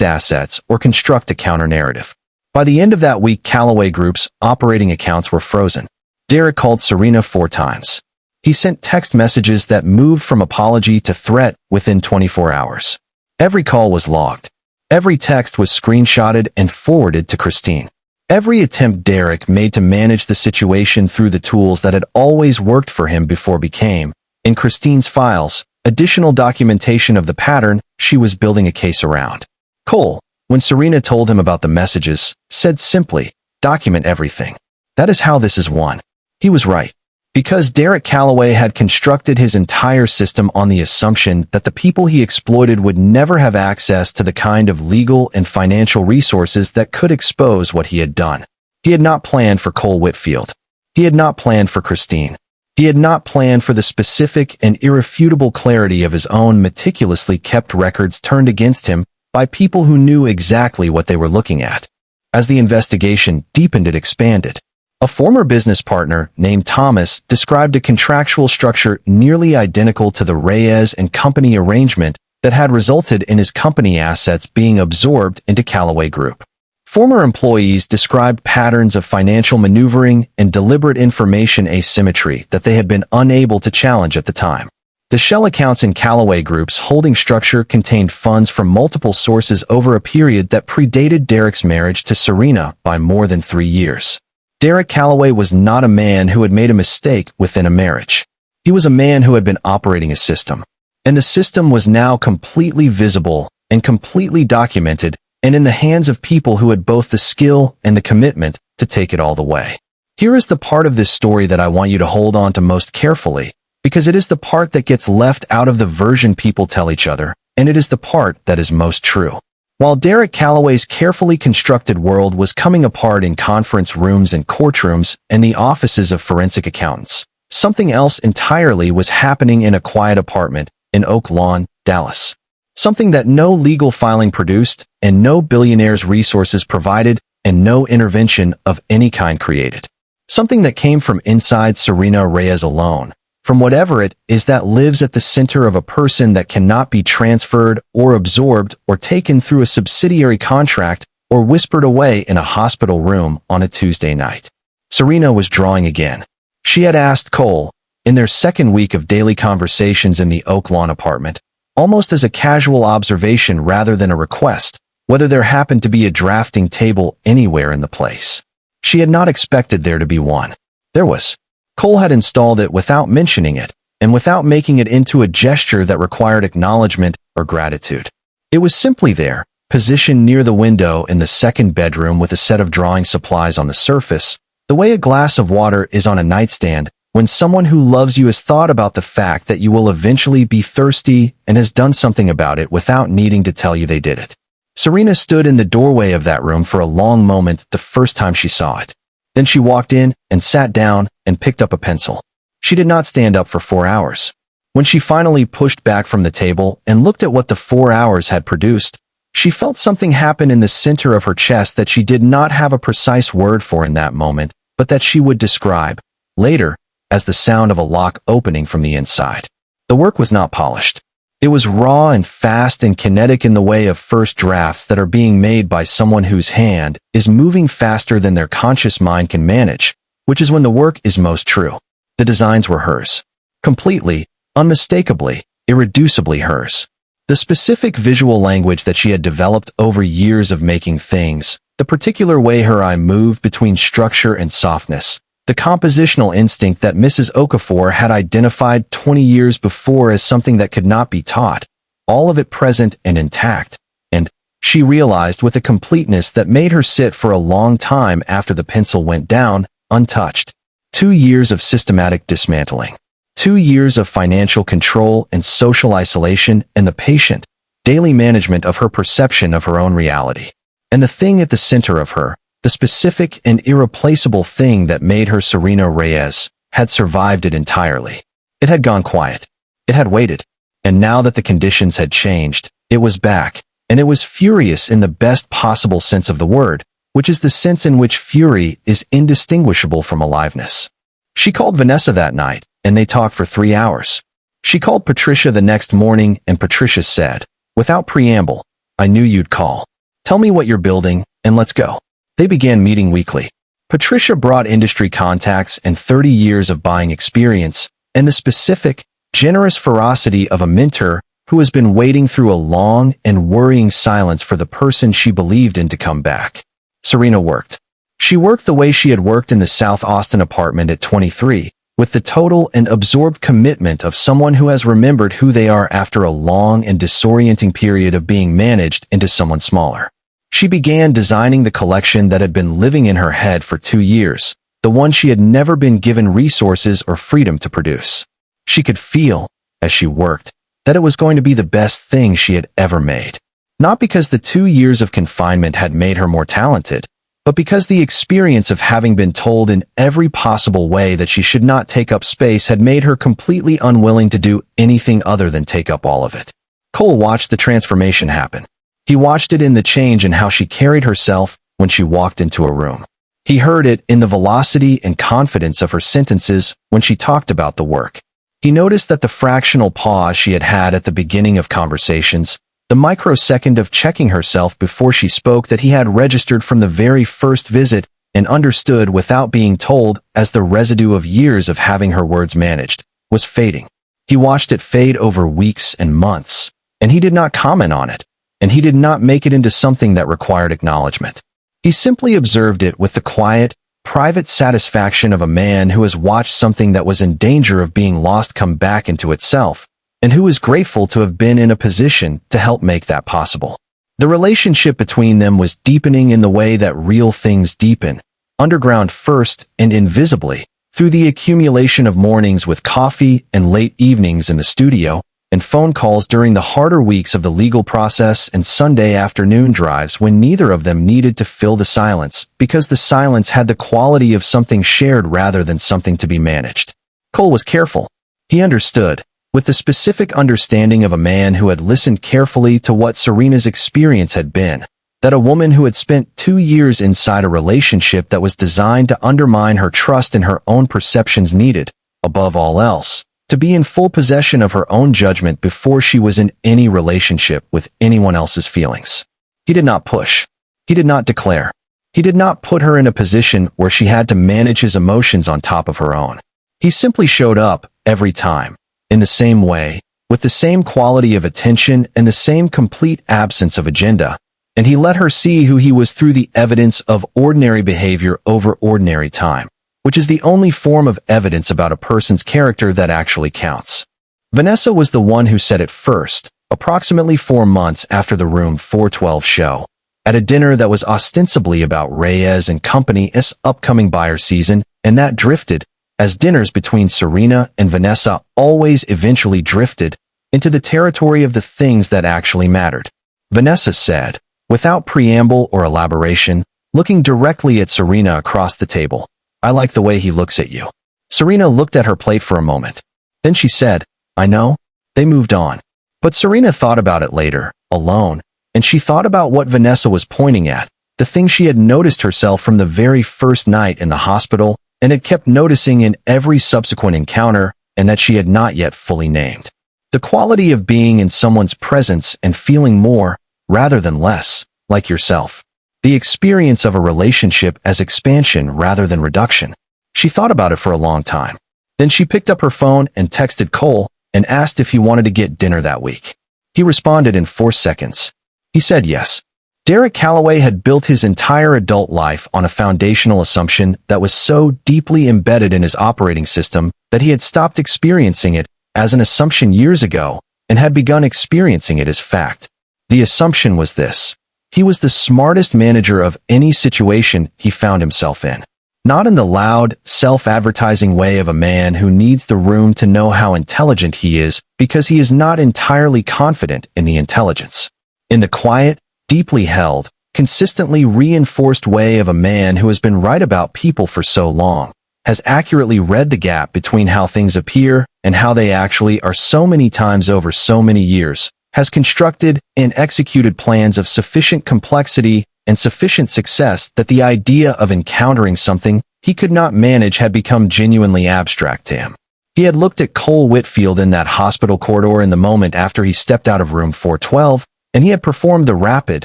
assets or construct a counter-narrative. By the end of that week, Calloway Group's operating accounts were frozen. Derek called Serena 4 times. He sent text messages that moved from apology to threat within 24 hours. Every call was logged. Every text was screenshotted and forwarded to Christine. Every attempt Derek made to manage the situation through the tools that had always worked for him before became, in Christine's files, additional documentation of the pattern she was building a case around. Cole, when Serena told him about the messages, said simply, "Document everything. That is how this is won." He was right. Because Derek Calloway had constructed his entire system on the assumption that the people he exploited would never have access to the kind of legal and financial resources that could expose what he had done. He had not planned for Cole Whitfield. He had not planned for Christine. He had not planned for the specific and irrefutable clarity of his own meticulously kept records turned against him by people who knew exactly what they were looking at. As the investigation deepened, it expanded. A former business partner named Thomas described a contractual structure nearly identical to the Reyes and Company arrangement that had resulted in his company assets being absorbed into Calloway Group. Former employees described patterns of financial maneuvering and deliberate information asymmetry that they had been unable to challenge at the time. The shell accounts in Calloway Group's holding structure contained funds from multiple sources over a period that predated Derek's marriage to Serena by more than 3 years. Derek Calloway was not a man who had made a mistake within a marriage. He was a man who had been operating a system. And the system was now completely visible and completely documented and in the hands of people who had both the skill and the commitment to take it all the way. Here is the part of this story that I want you to hold on to most carefully, because it is the part that gets left out of the version people tell each other, and it is the part that is most true. While Derek Calloway's carefully constructed world was coming apart in conference rooms and courtrooms and the offices of forensic accountants, something else entirely was happening in a quiet apartment in Oak Lawn, Dallas. Something that no legal filing produced and no billionaire's resources provided and no intervention of any kind created. Something that came from inside Serena Reyes alone, from whatever it is that lives at the center of a person that cannot be transferred or absorbed or taken through a subsidiary contract or whispered away in a hospital room on a Tuesday night. Serena was drawing again. She had asked Cole, in their second week of daily conversations in the Oak Lawn apartment, almost as a casual observation rather than a request, whether there happened to be a drafting table anywhere in the place. She had not expected there to be one. There was. Cole had installed it without mentioning it, and without making it into a gesture that required acknowledgement or gratitude. It was simply there, positioned near the window in the second bedroom with a set of drawing supplies on the surface, the way a glass of water is on a nightstand when someone who loves you has thought about the fact that you will eventually be thirsty and has done something about it without needing to tell you they did it. Serena stood in the doorway of that room for a long moment the first time she saw it. Then she walked in and sat down and picked up a pencil. She did not stand up for 4 hours. When she finally pushed back from the table and looked at what the 4 hours had produced, she felt something happen in the center of her chest that she did not have a precise word for in that moment, but that she would describe, later, as the sound of a lock opening from the inside. The work was not polished. It was raw and fast and kinetic in the way of first drafts that are being made by someone whose hand is moving faster than their conscious mind can manage, which is when the work is most true. The designs were hers. Completely, unmistakably, irreducibly hers. The specific visual language that she had developed over years of making things, the particular way her eye moved between structure and softness, the compositional instinct that Mrs. Okafor had identified 20 years before as something that could not be taught, all of it present and intact, and, she realized with a completeness that made her sit for a long time after the pencil went down, untouched. 2 years of systematic dismantling. 2 years of financial control and social isolation and the patient, daily management of her perception of her own reality. And the thing at the center of her, the specific and irreplaceable thing that made her Serena Reyes, had survived it entirely. It had gone quiet. It had waited. And now that the conditions had changed, it was back, and it was furious in the best possible sense of the word, which is the sense in which fury is indistinguishable from aliveness. She called Vanessa that night, and they talked for 3 hours. She called Patricia the next morning, and Patricia said, without preamble, "I knew you'd call. Tell me what you're building, and let's go." They began meeting weekly. Patricia brought industry contacts and 30 years of buying experience, and the specific, generous ferocity of a mentor who has been waiting through a long and worrying silence for the person she believed in to come back. Serena worked. She worked the way she had worked in the South Austin apartment at 23, with the total and absorbed commitment of someone who has remembered who they are after a long and disorienting period of being managed into someone smaller. She began designing the collection that had been living in her head for 2 years, the one she had never been given resources or freedom to produce. She could feel, as she worked, that it was going to be the best thing she had ever made. Not because the 2 years of confinement had made her more talented, but because the experience of having been told in every possible way that she should not take up space had made her completely unwilling to do anything other than take up all of it. Cole watched the transformation happen. He watched it in the change in how she carried herself when she walked into a room. He heard it in the velocity and confidence of her sentences when she talked about the work. He noticed that the fractional pause she had had at the beginning of conversations, the microsecond of checking herself before she spoke that he had registered from the very first visit and understood without being told as the residue of years of having her words managed, was fading. He watched it fade over weeks and months, and he did not comment on it. And he did not make it into something that required acknowledgement. He simply observed it with the quiet, private satisfaction of a man who has watched something that was in danger of being lost come back into itself, and who is grateful to have been in a position to help make that possible. The relationship between them was deepening in the way that real things deepen, underground first and invisibly, through the accumulation of mornings with coffee and late evenings in the studio, and phone calls during the harder weeks of the legal process and Sunday afternoon drives when neither of them needed to fill the silence, because the silence had the quality of something shared rather than something to be managed. Cole was careful. He understood, with the specific understanding of a man who had listened carefully to what Serena's experience had been, that a woman who had spent 2 years inside a relationship that was designed to undermine her trust in her own perceptions needed, above all else, to be in full possession of her own judgment before she was in any relationship with anyone else's feelings. He did not push. He did not declare. He did not put her in a position where she had to manage his emotions on top of her own. He simply showed up, every time, in the same way, with the same quality of attention and the same complete absence of agenda, and he let her see who he was through the evidence of ordinary behavior over ordinary time, which is the only form of evidence about a person's character that actually counts. Vanessa was the one who said it first, approximately 4 months after the Room 412 show, at a dinner that was ostensibly about Reyes and Company's upcoming buyer season, and that drifted, as dinners between Serena and Vanessa always eventually drifted, into the territory of the things that actually mattered. Vanessa said, without preamble or elaboration, looking directly at Serena across the table, "I like the way he looks at you." Serena looked at her plate for a moment. Then she said, "I know." They moved on. But Serena thought about it later, alone, and she thought about what Vanessa was pointing at, the thing she had noticed herself from the very first night in the hospital and had kept noticing in every subsequent encounter, and that she had not yet fully named. The quality of being in someone's presence and feeling more, rather than less, like yourself. The experience of a relationship as expansion rather than reduction. She thought about it for a long time. Then she picked up her phone and texted Cole and asked if he wanted to get dinner that week. He responded in 4 seconds. He said yes. Derek Calloway had built his entire adult life on a foundational assumption that was so deeply embedded in his operating system that he had stopped experiencing it as an assumption years ago and had begun experiencing it as fact. The assumption was this: he was the smartest manager of any situation he found himself in. Not in the loud, self-advertising way of a man who needs the room to know how intelligent he is because he is not entirely confident in the intelligence. In the quiet, deeply held, consistently reinforced way of a man who has been right about people for so long, has accurately read the gap between how things appear and how they actually are so many times over so many years, has constructed and executed plans of sufficient complexity and sufficient success that the idea of encountering something he could not manage had become genuinely abstract to him. He had looked at Cole Whitfield in that hospital corridor in the moment after he stepped out of room 412, and he had performed the rapid,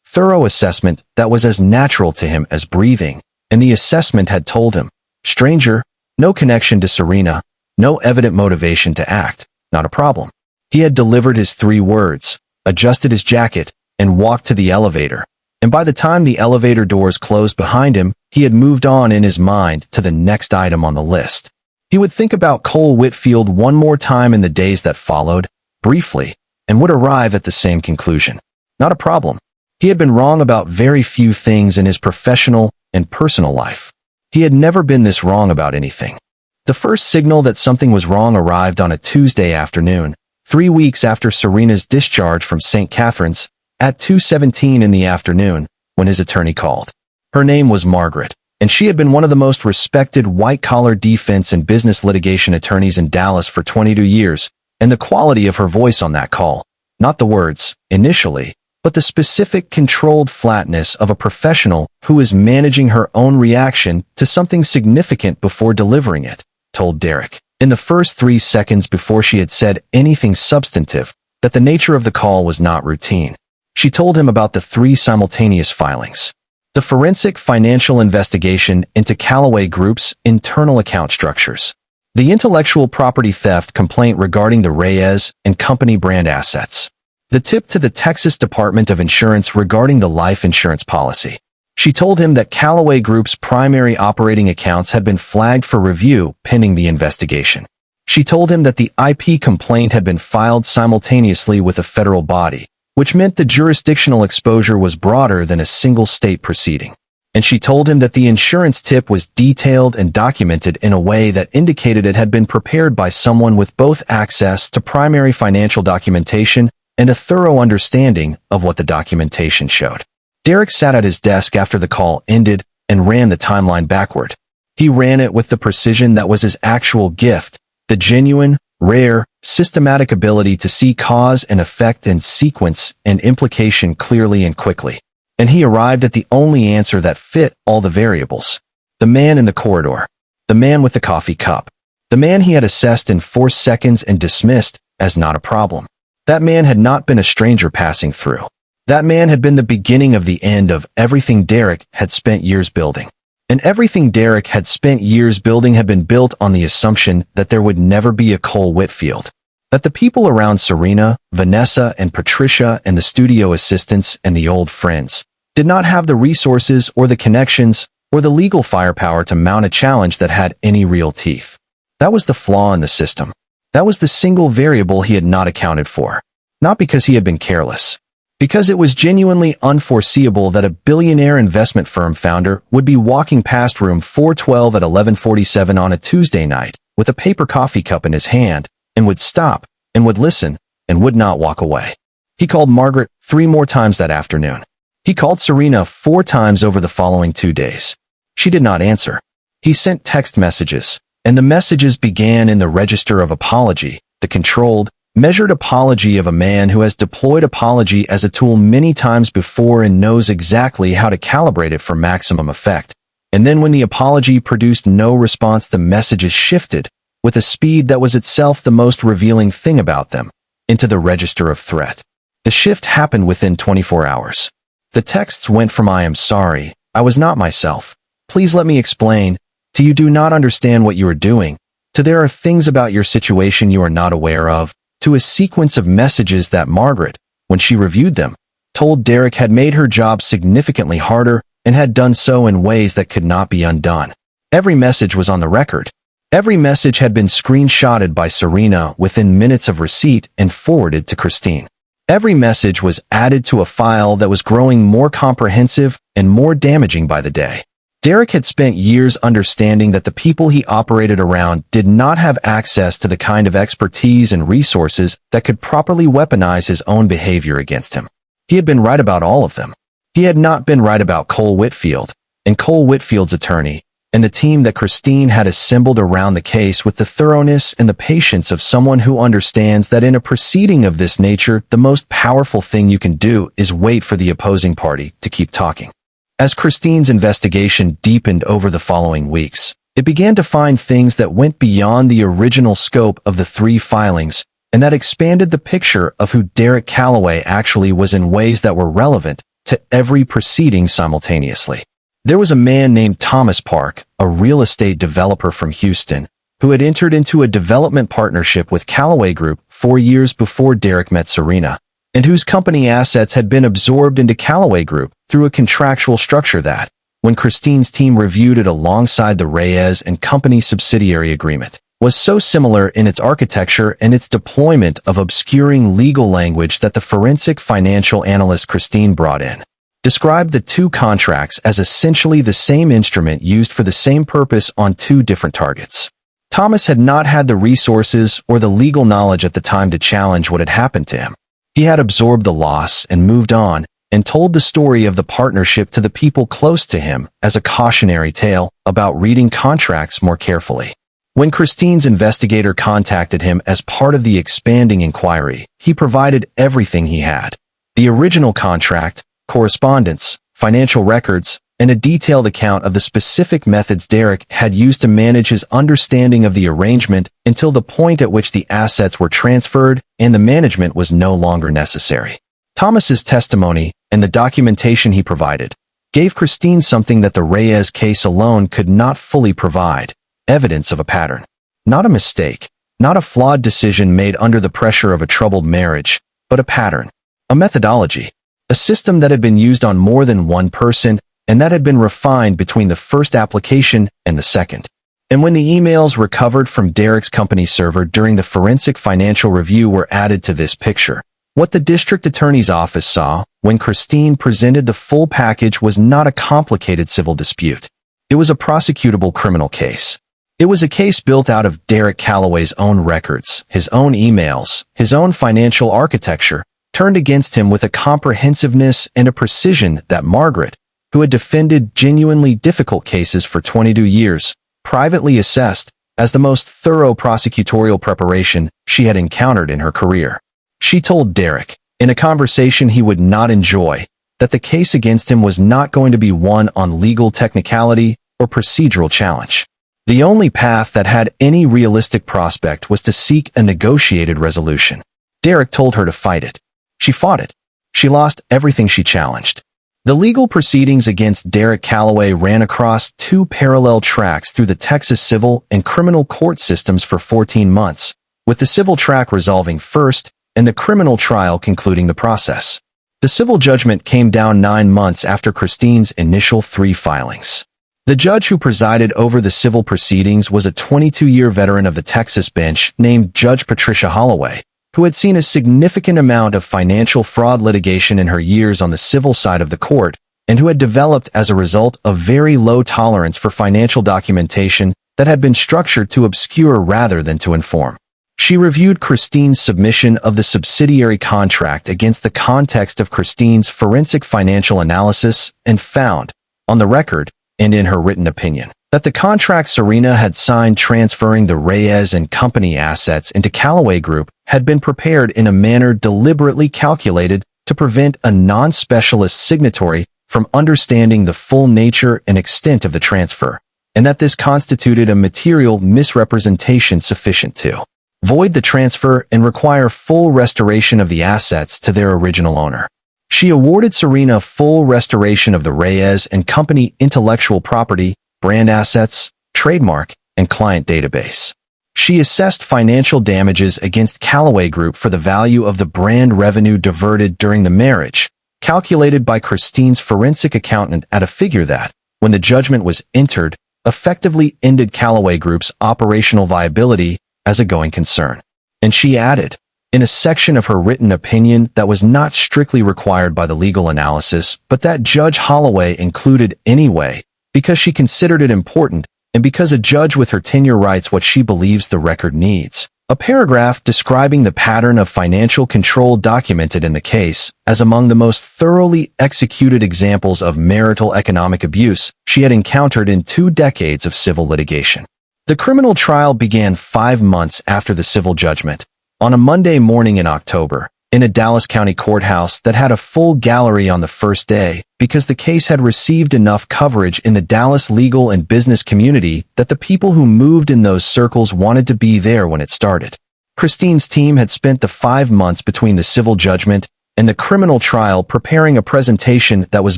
thorough assessment that was as natural to him as breathing, and the assessment had told him, stranger, no connection to Serena, no evident motivation to act, not a problem. He had delivered his 3 words, adjusted his jacket, and walked to the elevator, and by the time the elevator doors closed behind him, he had moved on in his mind to the next item on the list. He would think about Cole Whitfield one more time in the days that followed, briefly, and would arrive at the same conclusion. Not a problem. He had been wrong about very few things in his professional and personal life. He had never been this wrong about anything. The first signal that something was wrong arrived on a Tuesday afternoon, 3 weeks after Serena's discharge from St. Catherine's, at 2:17 in the afternoon, when his attorney called. Her name was Margaret, and she had been one of the most respected white-collar defense and business litigation attorneys in Dallas for 22 years, and the quality of her voice on that call, not the words, initially, but the specific controlled flatness of a professional who is managing her own reaction to something significant before delivering it, told Derek, in the first 3 seconds before she had said anything substantive, that the nature of the call was not routine. She told him about the 3 simultaneous filings. The forensic financial investigation into Calloway Group's internal account structures. The intellectual property theft complaint regarding the Reyes and Company brand assets. The tip to the Texas Department of Insurance regarding the life insurance policy. She told him that Calloway Group's primary operating accounts had been flagged for review pending the investigation. She told him that the IP complaint had been filed simultaneously with a federal body, which meant the jurisdictional exposure was broader than a single state proceeding. And she told him that the insurance tip was detailed and documented in a way that indicated it had been prepared by someone with both access to primary financial documentation and a thorough understanding of what the documentation showed. Derek sat at his desk after the call ended and ran the timeline backward. He ran it with the precision that was his actual gift, the genuine, rare, systematic ability to see cause and effect and sequence and implication clearly and quickly. And he arrived at the only answer that fit all the variables. The man in the corridor. The man with the coffee cup. The man he had assessed in 4 seconds and dismissed as not a problem. That man had not been a stranger passing through. That man had been the beginning of the end of everything Derek had spent years building. And everything Derek had spent years building had been built on the assumption that there would never be a Cole Whitfield. That the people around Serena, Vanessa, and Patricia and the studio assistants and the old friends did not have the resources or the connections or the legal firepower to mount a challenge that had any real teeth. That was the flaw in the system. That was the single variable he had not accounted for. Not because he had been careless. Because it was genuinely unforeseeable that a billionaire investment firm founder would be walking past room 412 at 11:47 on a Tuesday night with a paper coffee cup in his hand and would stop and would listen and would not walk away. He called Margaret 3 more times that afternoon. He called Serena 4 times over the following 2 days. She did not answer. He sent text messages, and the messages began in the register of apology, the controlled, measured apology of a man who has deployed apology as a tool many times before and knows exactly how to calibrate it for maximum effect. And then when the apology produced no response, the messages shifted, with a speed that was itself the most revealing thing about them, into the register of threat. The shift happened within 24 hours. The texts went from "I am sorry, I was not myself, please let me explain," to "you do not understand what you are doing," to "there are things about your situation you are not aware of," to a sequence of messages that Margaret, when she reviewed them, told Derek had made her job significantly harder and had done so in ways that could not be undone. Every message was on the record. Every message had been screenshotted by Serena within minutes of receipt and forwarded to Christine. Every message was added to a file that was growing more comprehensive and more damaging by the day. Derek had spent years understanding that the people he operated around did not have access to the kind of expertise and resources that could properly weaponize his own behavior against him. He had been right about all of them. He had not been right about Cole Whitfield and Cole Whitfield's attorney, and the team that Christine had assembled around the case with the thoroughness and the patience of someone who understands that in a proceeding of this nature, the most powerful thing you can do is wait for the opposing party to keep talking. As Christine's investigation deepened over the following weeks, it began to find things that went beyond the original scope of the 3 filings and that expanded the picture of who Derek Calloway actually was in ways that were relevant to every proceeding simultaneously. There was a man named Thomas Park, a real estate developer from Houston, who had entered into a development partnership with Calloway Group 4 years before Derek met Serena, and whose company assets had been absorbed into Calloway Group through a contractual structure that, when Christine's team reviewed it alongside the Reyes and company subsidiary agreement, was so similar in its architecture and its deployment of obscuring legal language that the forensic financial analyst Christine brought in described the 2 contracts as essentially the same instrument used for the same purpose on 2 different targets. Thomas had not had the resources or the legal knowledge at the time to challenge what had happened to him. He had absorbed the loss and moved on and told the story of the partnership to the people close to him as a cautionary tale about reading contracts more carefully. When Christine's investigator contacted him as part of the expanding inquiry, he provided everything he had: the original contract, correspondence, financial records, and a detailed account of the specific methods Derek had used to manage his understanding of the arrangement until the point at which the assets were transferred and the management was no longer necessary. Thomas's testimony and the documentation he provided gave Christine something that the Reyes case alone could not fully provide: evidence of a pattern. Not a mistake, not a flawed decision made under the pressure of a troubled marriage, but a pattern, a methodology. A system that had been used on more than one person and that had been refined between the first application and the second. And when the emails recovered from Derek's company server during the forensic financial review were added to this picture, what the district attorney's office saw when Christine presented the full package was not a complicated civil dispute. It was a prosecutable criminal case. It was a case built out of Derek Calloway's own records, his own emails, his own financial architecture, turned against him with a comprehensiveness and a precision that Margaret, who had defended genuinely difficult cases for 22 years, privately assessed as the most thorough prosecutorial preparation she had encountered in her career. She told Derek, in a conversation he would not enjoy, that the case against him was not going to be won on legal technicality or procedural challenge. The only path that had any realistic prospect was to seek a negotiated resolution. Derek told her to fight it. She fought it. She lost everything she challenged. The legal proceedings against Derek Calloway ran across two parallel tracks through the Texas civil and criminal court systems for 14 months, with the civil track resolving first and the criminal trial concluding the process. The civil judgment came down 9 months after Christine's initial 3 filings. The judge who presided over the civil proceedings was a 22-year veteran of the Texas bench named Judge Patricia Holloway, who had seen a significant amount of financial fraud litigation in her years on the civil side of the court, and who had developed as a result a very low tolerance for financial documentation that had been structured to obscure rather than to inform. She reviewed Christine's submission of the subsidiary contract against the context of Christine's forensic financial analysis and found, on the record, and in her written opinion, that the contract Serena had signed transferring the Reyes and company assets into Calloway Group had been prepared in a manner deliberately calculated to prevent a non-specialist signatory from understanding the full nature and extent of the transfer, and that this constituted a material misrepresentation sufficient to void the transfer and require full restoration of the assets to their original owner. She awarded Serena full restoration of the Reyes and company intellectual property, brand assets, trademark, and client database. She assessed financial damages against Calloway Group for the value of the brand revenue diverted during the marriage, calculated by Christine's forensic accountant at a figure that, when the judgment was entered, effectively ended Calloway Group's operational viability as a going concern. And she added, in a section of her written opinion that was not strictly required by the legal analysis, but that Judge Holloway included anyway, because she considered it important, and because a judge with her tenure writes what she believes the record needs. A paragraph describing the pattern of financial control documented in the case as among the most thoroughly executed examples of marital economic abuse she had encountered in 2 decades of civil litigation. The criminal trial began 5 months after the civil judgment, on a Monday morning in October, in a Dallas County courthouse that had a full gallery on the first day because the case had received enough coverage in the Dallas legal and business community that the people who moved in those circles wanted to be there when it started. Christine's team had spent the 5 months between the civil judgment and the criminal trial preparing a presentation that was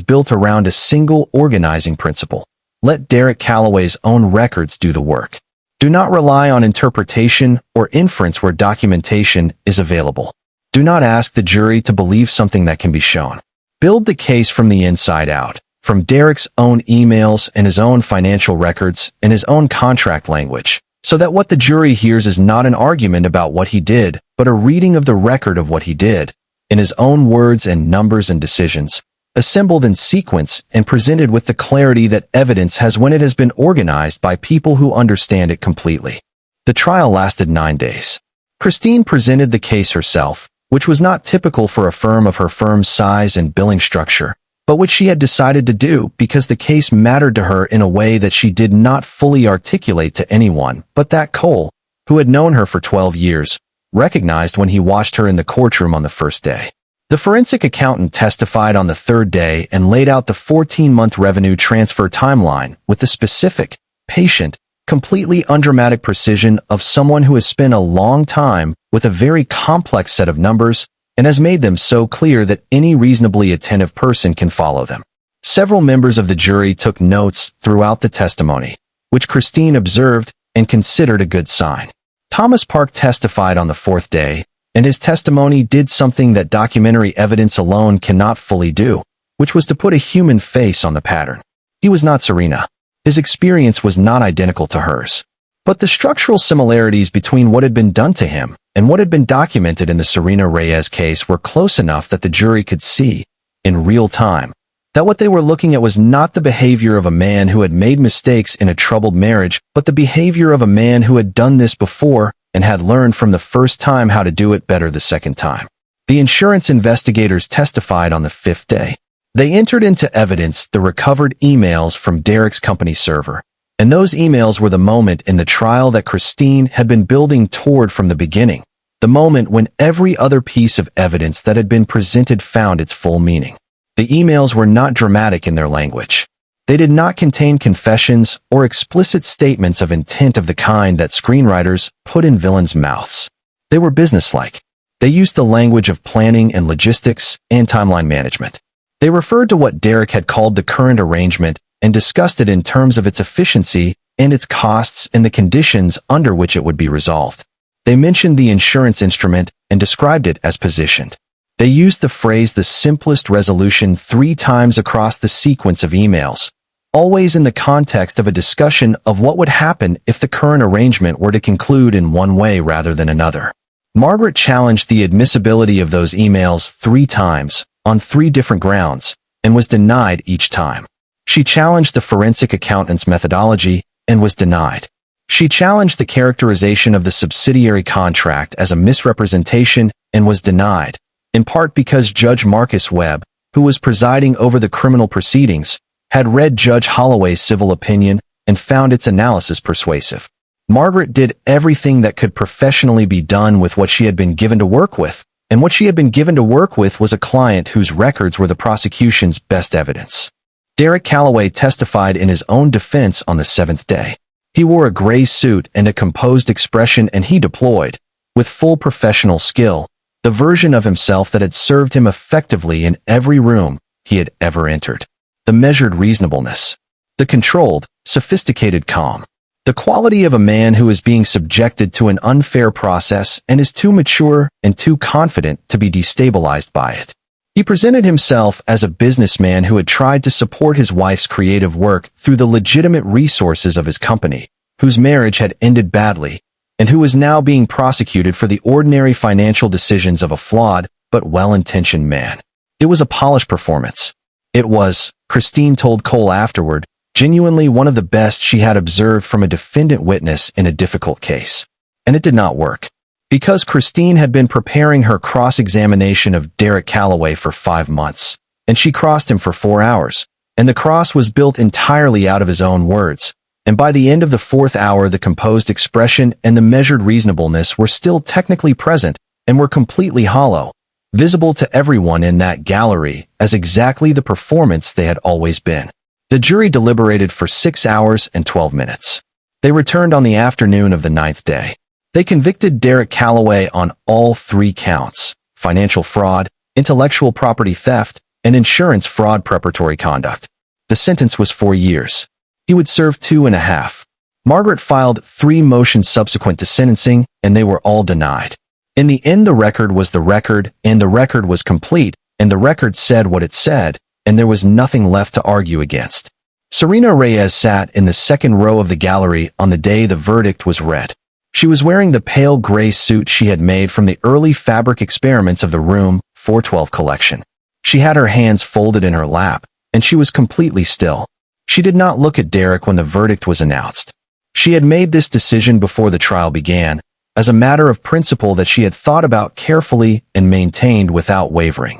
built around a single organizing principle. Let Derek Calloway's own records do the work. Do not rely on interpretation or inference where documentation is available. Do not ask the jury to believe something that can be shown. Build the case from the inside out, from Derek's own emails and his own financial records and his own contract language, so that what the jury hears is not an argument about what he did, but a reading of the record of what he did, in his own words and numbers and decisions, assembled in sequence and presented with the clarity that evidence has when it has been organized by people who understand it completely. The trial lasted 9 days. Christine presented the case herself, which was not typical for a firm of her firm's size and billing structure, but which she had decided to do because the case mattered to her in a way that she did not fully articulate to anyone, but that Cole, who had known her for 12 years, recognized when he watched her in the courtroom on the first day. The forensic accountant testified on the 3rd day and laid out the 14-month revenue transfer timeline with the specific, patient, completely undramatic precision of someone who has spent a long time with a very complex set of numbers and has made them so clear that any reasonably attentive person can follow them. Several members of the jury took notes throughout the testimony, which Christine observed and considered a good sign. Thomas Park testified on the 4th day, and his testimony did something that documentary evidence alone cannot fully do, which was to put a human face on the pattern. He was not Serena. His experience was not identical to hers. But the structural similarities between what had been done to him and what had been documented in the Serena Reyes case were close enough that the jury could see, in real time, that what they were looking at was not the behavior of a man who had made mistakes in a troubled marriage, but the behavior of a man who had done this before and had learned from the first time how to do it better the second time. The insurance investigators testified on the fifth day. They entered into evidence the recovered emails from Derek's company server, and those emails were the moment in the trial that Christine had been building toward from the beginning, the moment when every other piece of evidence that had been presented found its full meaning. The emails were not dramatic in their language. They did not contain confessions or explicit statements of intent of the kind that screenwriters put in villains' mouths. They were businesslike. They used the language of planning and logistics and timeline management. They referred to what Derek had called the current arrangement and discussed it in terms of its efficiency and its costs and the conditions under which it would be resolved. They mentioned the insurance instrument and described it as positioned. They used the phrase "the simplest resolution" 3 times across the sequence of emails, always in the context of a discussion of what would happen if the current arrangement were to conclude in one way rather than another. Margaret challenged the admissibility of those emails 3 times, on 3 different grounds, and was denied each time. She challenged the forensic accountant's methodology and was denied. She challenged the characterization of the subsidiary contract as a misrepresentation and was denied, in part because Judge Marcus Webb, who was presiding over the criminal proceedings, had read Judge Holloway's civil opinion and found its analysis persuasive. Margaret did everything that could professionally be done with what she had been given to work with, and what she had been given to work with was a client whose records were the prosecution's best evidence. Derek Calloway testified in his own defense on the 7th day. He wore a gray suit and a composed expression, and he deployed, with full professional skill, the version of himself that had served him effectively in every room he had ever entered. The measured reasonableness, the controlled, sophisticated calm, the quality of a man who is being subjected to an unfair process and is too mature and too confident to be destabilized by it. He presented himself as a businessman who had tried to support his wife's creative work through the legitimate resources of his company, whose marriage had ended badly, and who was now being prosecuted for the ordinary financial decisions of a flawed but well-intentioned man. It was a polished performance. It was, Christine told Cole afterward, genuinely one of the best she had observed from a defendant witness in a difficult case. And it did not work. Because Christine had been preparing her cross-examination of Derek Calloway for 5 months, and she crossed him for 4 hours, and the cross was built entirely out of his own words, and by the end of the 4th hour the composed expression and the measured reasonableness were still technically present and were completely hollow, visible to everyone in that gallery as exactly the performance they had always been. The jury deliberated for 6 hours and 12 minutes. They returned on the afternoon of the 9th day. They convicted Derek Calloway on all 3 counts: financial fraud, intellectual property theft, and insurance fraud preparatory conduct. The sentence was 4 years. He would serve 2.5. Margaret filed 3 motions subsequent to sentencing, and they were all denied. In the end, the record was the record, and the record was complete, and the record said what it said, and there was nothing left to argue against. Serena Reyes sat in the 2nd row of the gallery on the day the verdict was read. She was wearing the pale gray suit she had made from the early fabric experiments of the Room 412 collection. She had her hands folded in her lap, and she was completely still. She did not look at Derek when the verdict was announced. She had made this decision before the trial began, as a matter of principle that she had thought about carefully and maintained without wavering.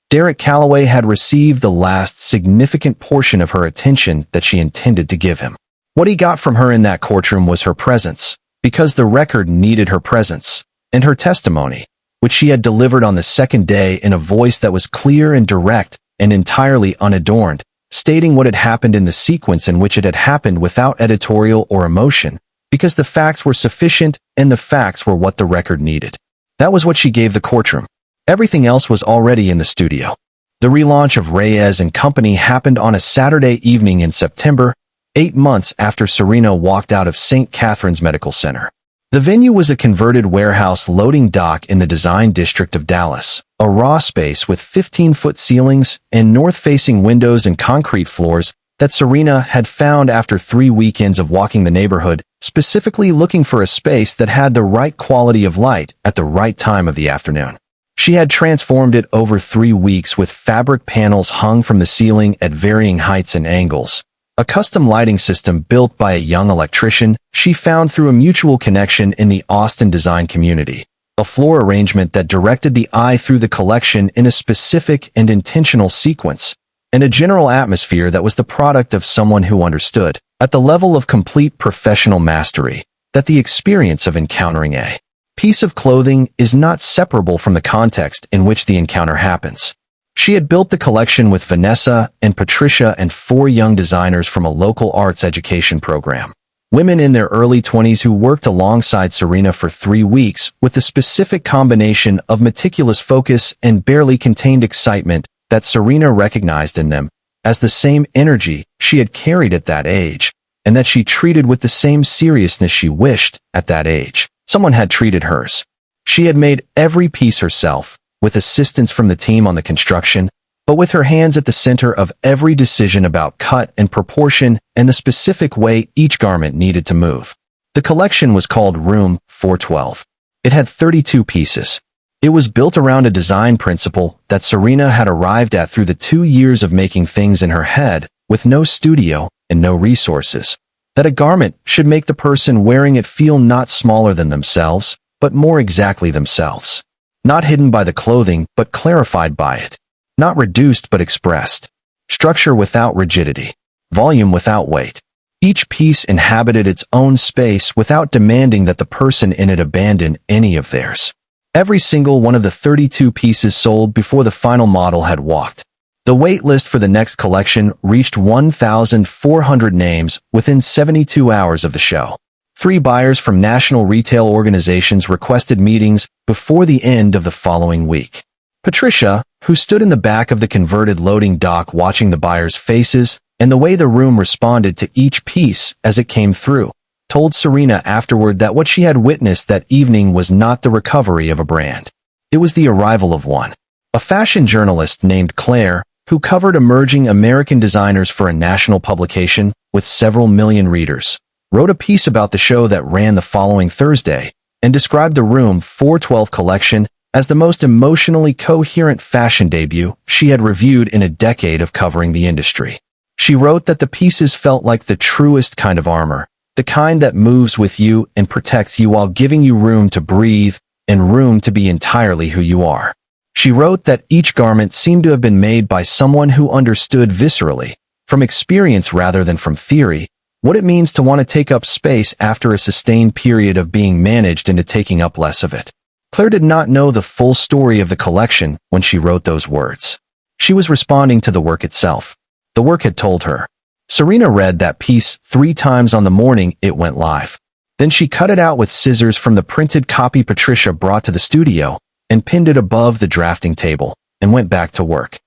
Derek Calloway had received the last significant portion of her attention that she intended to give him. What he got from her in that courtroom was her presence, because the record needed her presence, and her testimony, which she had delivered on the 2nd day in a voice that was clear and direct and entirely unadorned, stating what had happened in the sequence in which it had happened without editorial or emotion, because the facts were sufficient and the facts were what the record needed. That was what she gave the courtroom. Everything else was already in the studio. The relaunch of Reyes and Company happened on a Saturday evening in September, 8 months after Serena walked out of St. Catherine's Medical Center. The venue was a converted warehouse loading dock in the Design District of Dallas, a raw space with 15-foot ceilings and north-facing windows and concrete floors that Serena had found after 3 weekends of walking the neighborhood, specifically looking for a space that had the right quality of light at the right time of the afternoon. She had transformed it over 3 weeks with fabric panels hung from the ceiling at varying heights and angles. A custom lighting system built by a young electrician she found through a mutual connection in the Austin design community. A floor arrangement that directed the eye through the collection in a specific and intentional sequence, and a general atmosphere that was the product of someone who understood, at the level of complete professional mastery, that the experience of encountering a piece of clothing is not separable from the context in which the encounter happens. She had built the collection with Vanessa and Patricia and 4 young designers from a local arts education program. Women in their early 20s who worked alongside Serena for 3 weeks with the specific combination of meticulous focus and barely contained excitement that Serena recognized in them as the same energy she had carried at that age, and that she treated with the same seriousness she wished, at that age, someone had treated hers. She had made every piece herself, with assistance from the team on the construction, but with her hands at the center of every decision about cut and proportion and the specific way each garment needed to move. The collection was called Room 412. It had 32 pieces. It was built around a design principle that Serena had arrived at through the 2 years of making things in her head, with no studio and no resources. That a garment should make the person wearing it feel not smaller than themselves, but more exactly themselves. Not hidden by the clothing, but clarified by it. Not reduced, but expressed. Structure without rigidity. Volume without weight. Each piece inhabited its own space without demanding that the person in it abandon any of theirs. Every single one of the 32 pieces sold before the final model had walked. The wait list for the next collection reached 1,400 names within 72 hours of the show. 3 buyers from national retail organizations requested meetings before the end of the following week. Patricia, who stood in the back of the converted loading dock watching the buyers' faces and the way the room responded to each piece as it came through, told Serena afterward that what she had witnessed that evening was not the recovery of a brand. It was the arrival of one. A fashion journalist named Claire, who covered emerging American designers for a national publication with several million readers, wrote a piece about the show that ran the following Thursday and described the Room 412 collection as the most emotionally coherent fashion debut she had reviewed in a decade of covering the industry. She wrote that the pieces felt like the truest kind of armor, the kind that moves with you and protects you while giving you room to breathe and room to be entirely who you are. She wrote that each garment seemed to have been made by someone who understood viscerally, from experience rather than from theory, what it means to want to take up space after a sustained period of being managed into taking up less of it. Claire did not know the full story of the collection when she wrote those words. She was responding to the work itself. The work had told her. Serena read that piece 3 times on the morning it went live. Then she cut it out with scissors from the printed copy Patricia brought to the studio and pinned it above the drafting table and went back to work.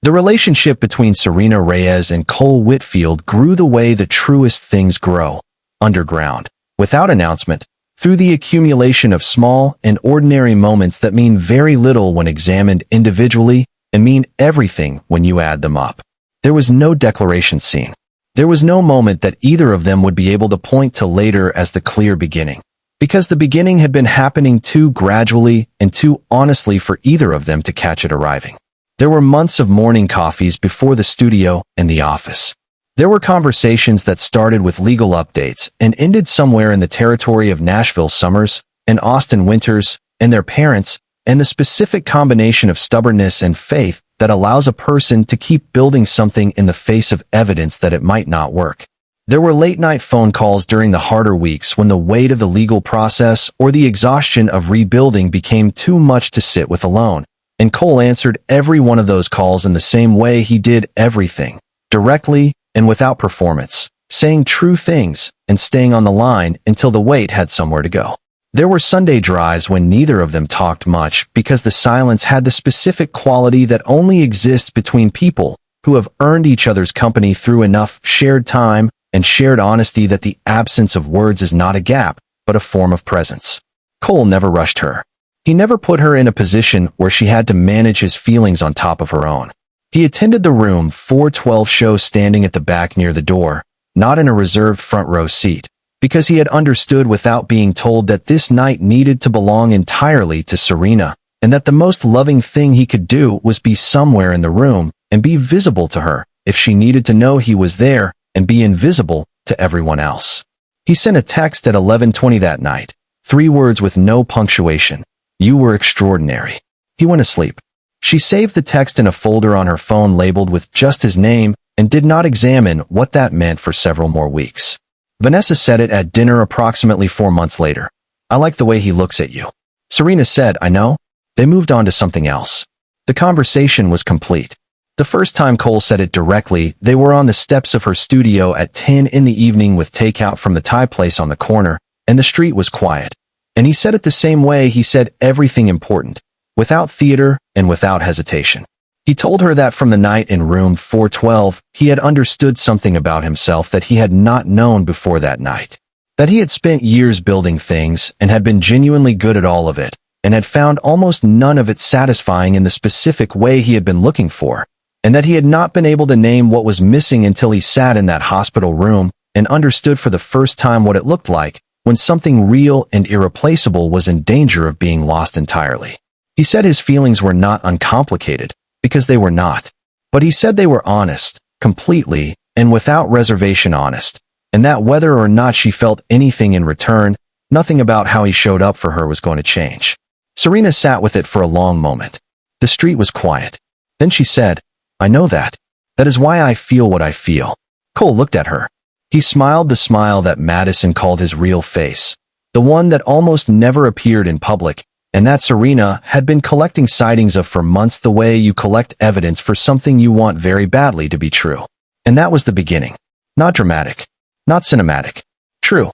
The relationship between Serena Reyes and Cole Whitfield grew the way the truest things grow, underground, without announcement, through the accumulation of small and ordinary moments that mean very little when examined individually and mean everything when you add them up. There was no declaration scene. There was no moment that either of them would be able to point to later as the clear beginning, because the beginning had been happening too gradually and too honestly for either of them to catch it arriving. There were months of morning coffees before the studio and the office. There were conversations that started with legal updates and ended somewhere in the territory of Nashville summers and Austin winters and their parents and the specific combination of stubbornness and faith that allows a person to keep building something in the face of evidence that it might not work. There were late-night phone calls during the harder weeks when the weight of the legal process or the exhaustion of rebuilding became too much to sit with alone. And Cole answered every one of those calls in the same way he did everything, directly and without performance, saying true things and staying on the line until the weight had somewhere to go. There were Sunday drives when neither of them talked much because the silence had the specific quality that only exists between people who have earned each other's company through enough shared time and shared honesty that the absence of words is not a gap, but a form of presence. Cole never rushed her. He never put her in a position where she had to manage his feelings on top of her own. He attended the room 412 show standing at the back near the door, not in a reserved front row seat, because he had understood without being told that this night needed to belong entirely to Serena, and that the most loving thing he could do was be somewhere in the room and be visible to her if she needed to know he was there, and be invisible to everyone else. He sent a text at 11:20 that night, 3 words with no punctuation. "You were extraordinary." He went asleep. She saved the text in a folder on her phone labeled with just his name and did not examine what that meant for several more weeks. Vanessa said it at dinner approximately 4 months later. "I like the way he looks at you." Serena said, "I know." They moved on to something else. The conversation was complete. The first time Cole said it directly, they were on the steps of her studio at 10 in the evening with takeout from the Thai place on the corner, and the street was quiet. And he said it the same way he said everything important, without theater and without hesitation. He told her that from the night in room 412, he had understood something about himself that he had not known before that night. That he had spent years building things and had been genuinely good at all of it, and had found almost none of it satisfying in the specific way he had been looking for, and that he had not been able to name what was missing until he sat in that hospital room and understood for the first time what it looked like when something real and irreplaceable was in danger of being lost entirely. He said his feelings were not uncomplicated, because they were not. But he said they were honest, completely, and without reservation honest, and that whether or not she felt anything in return, nothing about how he showed up for her was going to change. Serena sat with it for a long moment. The street was quiet. Then she said, "I know that. That is why I feel what I feel." Cole looked at her. He smiled the smile that Madison called his real face, the one that almost never appeared in public, and that Serena had been collecting sightings of for months the way you collect evidence for something you want very badly to be true. And that was the beginning. Not dramatic. Not cinematic. True.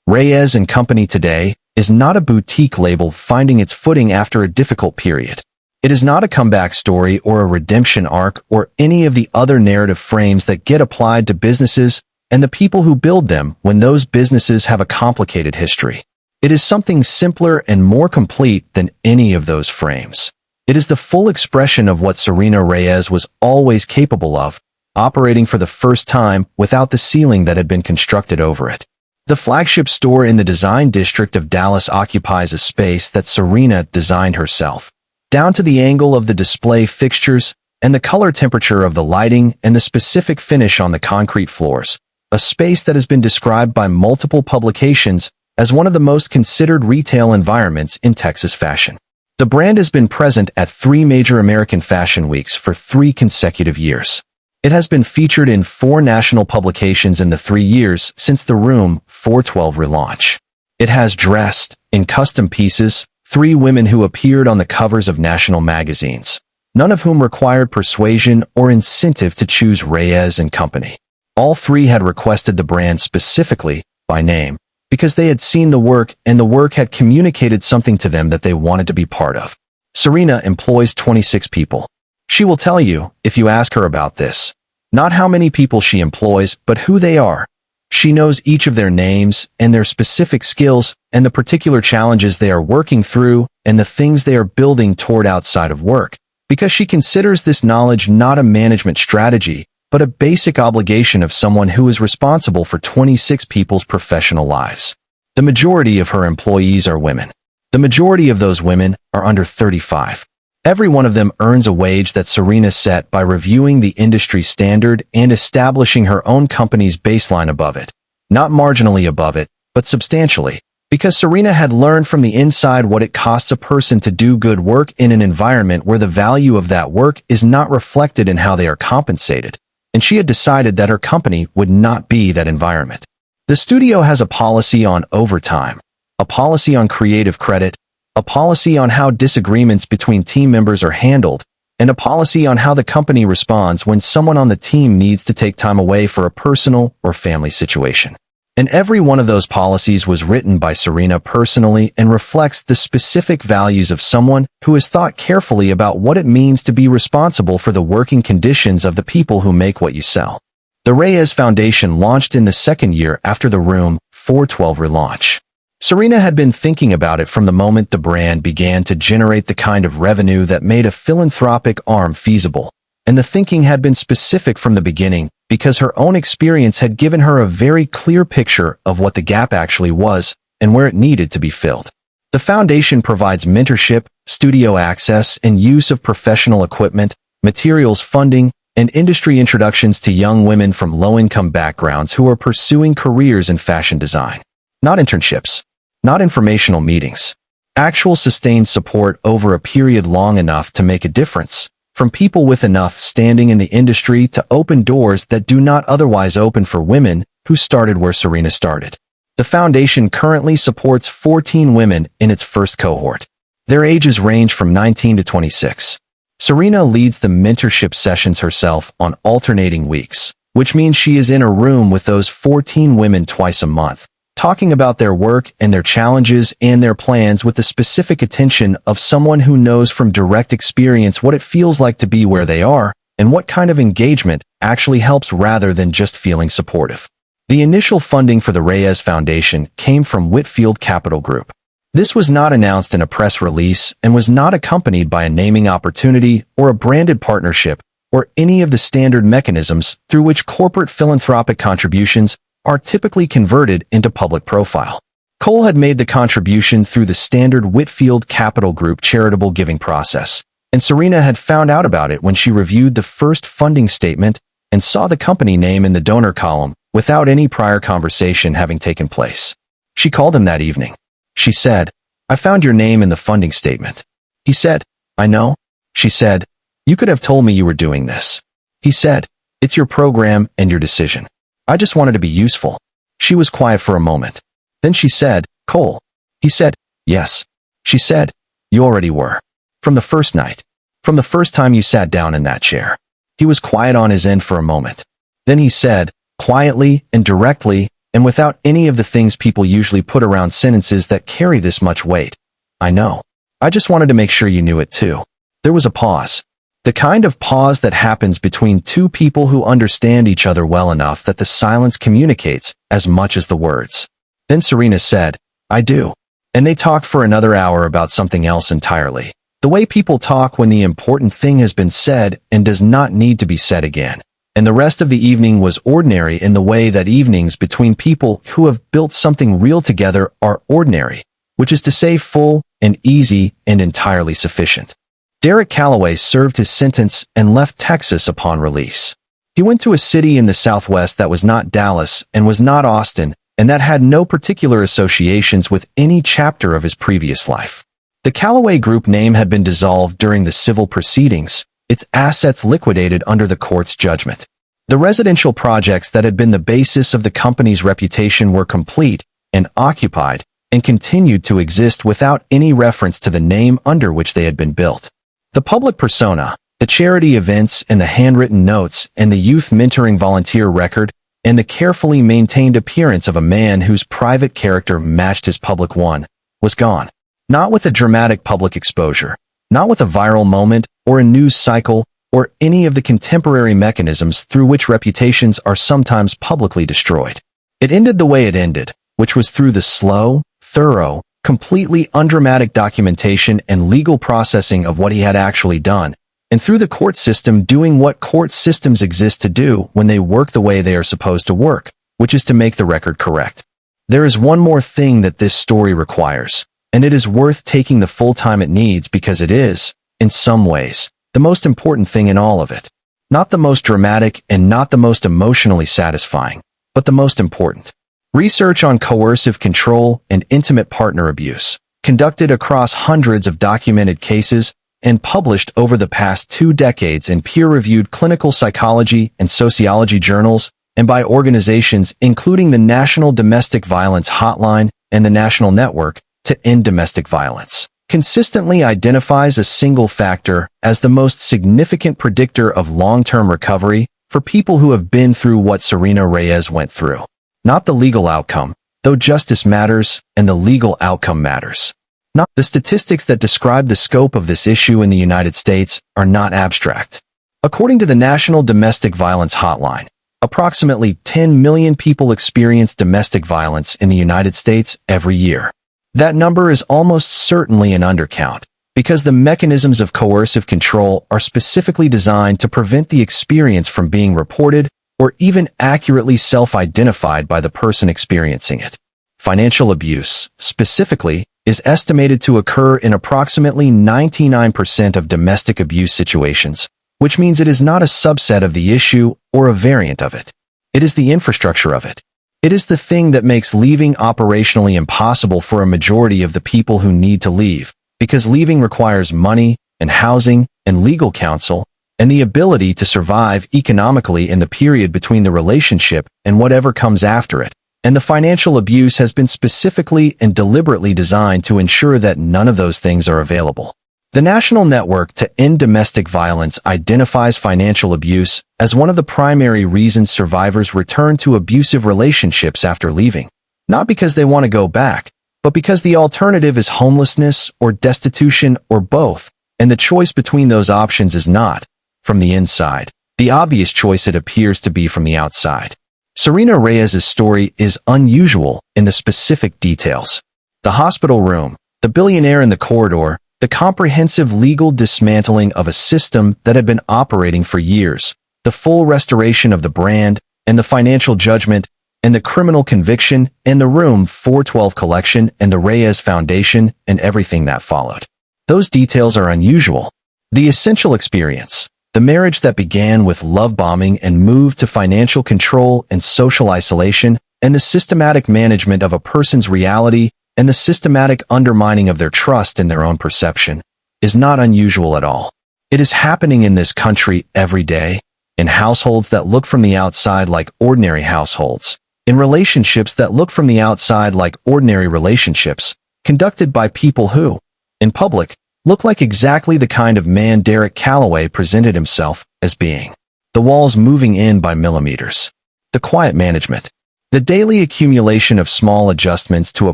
Reyes and Company today is not a boutique label finding its footing after a difficult period. It is not a comeback story or a redemption arc or any of the other narrative frames that get applied to businesses and the people who build them when those businesses have a complicated history. It is something simpler and more complete than any of those frames. It is the full expression of what Serena Reyes was always capable of, operating for the first time without the ceiling that had been constructed over it. The flagship store in the design district of Dallas occupies a space that Serena designed herself, down to the angle of the display fixtures and the color temperature of the lighting and the specific finish on the concrete floors, a space that has been described by multiple publications as one of the most considered retail environments in Texas fashion. The brand has been present at 3 major American fashion weeks for 3 consecutive years. It has been featured in 4 national publications in the 3 years since the Room 412 relaunch. It has dressed, in custom pieces, 3 women who appeared on the covers of national magazines, none of whom required persuasion or incentive to choose Reyes and Company. All 3 had requested the brand specifically, by name, because they had seen the work and the work had communicated something to them that they wanted to be part of. Serena employs 26 people. She will tell you, if you ask her about this, not how many people she employs, but who they are. She knows each of their names and their specific skills and the particular challenges they are working through and the things they are building toward outside of work, because she considers this knowledge not a management strategy, but a basic obligation of someone who is responsible for 26 people's professional lives. The majority of her employees are women. The majority of those women are under 35. Every one of them earns a wage that Serena set by reviewing the industry standard and establishing her own company's baseline above it. Not marginally above it, but substantially, because Serena had learned from the inside what it costs a person to do good work in an environment where the value of that work is not reflected in how they are compensated, and she had decided that her company would not be that environment. The studio has a policy on overtime, a policy on creative credit, a policy on how disagreements between team members are handled, and a policy on how the company responds when someone on the team needs to take time away for a personal or family situation. And every one of those policies was written by Serena personally and reflects the specific values of someone who has thought carefully about what it means to be responsible for the working conditions of the people who make what you sell. The Reyes Foundation launched in the 2nd year after the Room 412 relaunch. Serena had been thinking about it from the moment the brand began to generate the kind of revenue that made a philanthropic arm feasible, and the thinking had been specific from the beginning because her own experience had given her a very clear picture of what the gap actually was and where it needed to be filled. The foundation provides mentorship, studio access, and use of professional equipment, materials funding, and industry introductions to young women from low-income backgrounds who are pursuing careers in fashion design. Not internships, not informational meetings. Actual sustained support over a period long enough to make a difference, from people with enough standing in the industry to open doors that do not otherwise open for women who started where Serena started. The foundation currently supports 14 women in its first cohort. Their ages range from 19 to 26. Serena leads the mentorship sessions herself on alternating weeks, which means she is in a room with those 14 women twice a month, talking about their work and their challenges and their plans with the specific attention of someone who knows from direct experience what it feels like to be where they are and what kind of engagement actually helps rather than just feeling supportive. The initial funding for the Reyes Foundation came from Whitfield Capital Group. This was not announced in a press release and was not accompanied by a naming opportunity or a branded partnership or any of the standard mechanisms through which corporate philanthropic contributions are typically converted into public profile. Cole had made the contribution through the standard Whitfield Capital Group charitable giving process, and Serena had found out about it when she reviewed the first funding statement and saw the company name in the donor column without any prior conversation having taken place. She called him that evening. She said, "I found your name in the funding statement." He said, "I know." She said, "You could have told me you were doing this." He said, "It's your program and your decision. I just wanted to be useful." She was quiet for a moment. Then she said, "Cole." He said, "Yes." She said, "You already were. From the first night. From the first time you sat down in that chair." He was quiet on his end for a moment. Then he said, quietly and directly, and without any of the things people usually put around sentences that carry this much weight, "I know. I just wanted to make sure you knew it too." There was a pause. The kind of pause that happens between two people who understand each other well enough that the silence communicates as much as the words. Then Serena said, "I do." And they talked for another hour about something else entirely. The way people talk when the important thing has been said and does not need to be said again. And the rest of the evening was ordinary in the way that evenings between people who have built something real together are ordinary, which is to say full and easy and entirely sufficient. Derek Calloway served his sentence and left Texas upon release. He went to a city in the Southwest that was not Dallas and was not Austin, and that had no particular associations with any chapter of his previous life. The Calloway Group name had been dissolved during the civil proceedings, its assets liquidated under the court's judgment. The residential projects that had been the basis of the company's reputation were complete and occupied and continued to exist without any reference to the name under which they had been built. The public persona, the charity events and the handwritten notes and the youth mentoring volunteer record and the carefully maintained appearance of a man whose private character matched his public one, was gone. Not with a dramatic public exposure, not with a viral moment or a news cycle or any of the contemporary mechanisms through which reputations are sometimes publicly destroyed. It ended the way it ended, which was through the slow, thorough, completely undramatic documentation and legal processing of what he had actually done, and through the court system doing what court systems exist to do when they work the way they are supposed to work, which is to make the record correct. There is one more thing that this story requires, and it is worth taking the full time it needs because it is, in some ways, the most important thing in all of it. Not the most dramatic and not the most emotionally satisfying, but the most important. Research on coercive control and intimate partner abuse, conducted across hundreds of documented cases and published over the past 2 decades in peer-reviewed clinical psychology and sociology journals and by organizations including the National Domestic Violence Hotline and the National Network to End Domestic Violence, consistently identifies a single factor as the most significant predictor of long-term recovery for people who have been through what Serena Reyes went through. Not the legal outcome, though justice matters and the legal outcome matters. Not the statistics that describe the scope of this issue in the United States are not abstract. According to the National Domestic Violence Hotline, approximately 10 million people experience domestic violence in the United States every year. That number is almost certainly an undercount, because the mechanisms of coercive control are specifically designed to prevent the experience from being reported or even accurately self-identified by the person experiencing it. Financial abuse, specifically, is estimated to occur in approximately 99% of domestic abuse situations, which means it is not a subset of the issue or a variant of it. It is the infrastructure of it. It is the thing that makes leaving operationally impossible for a majority of the people who need to leave, because leaving requires money and housing and legal counsel and the ability to survive economically in the period between the relationship and whatever comes after it. And the financial abuse has been specifically and deliberately designed to ensure that none of those things are available. The National Network to End Domestic Violence identifies financial abuse as one of the primary reasons survivors return to abusive relationships after leaving. Not because they want to go back, but because the alternative is homelessness or destitution or both, and the choice between those options is not, from the inside, the obvious choice it appears to be from the outside. Serena Reyes' story is unusual in the specific details. The hospital room, the billionaire in the corridor, the comprehensive legal dismantling of a system that had been operating for years, the full restoration of the brand, and the financial judgment, and the criminal conviction, and the Room 412 collection, and the Reyes Foundation, and everything that followed. Those details are unusual. The essential experience, the marriage that began with love bombing and moved to financial control and social isolation, and the systematic management of a person's reality and the systematic undermining of their trust in their own perception, is not unusual at all. It is happening in this country every day, in households that look from the outside like ordinary households, in relationships that look from the outside like ordinary relationships, conducted by people who, in public, look like exactly the kind of man Derek Calloway presented himself as being. The walls moving in by millimeters. The quiet management. The daily accumulation of small adjustments to a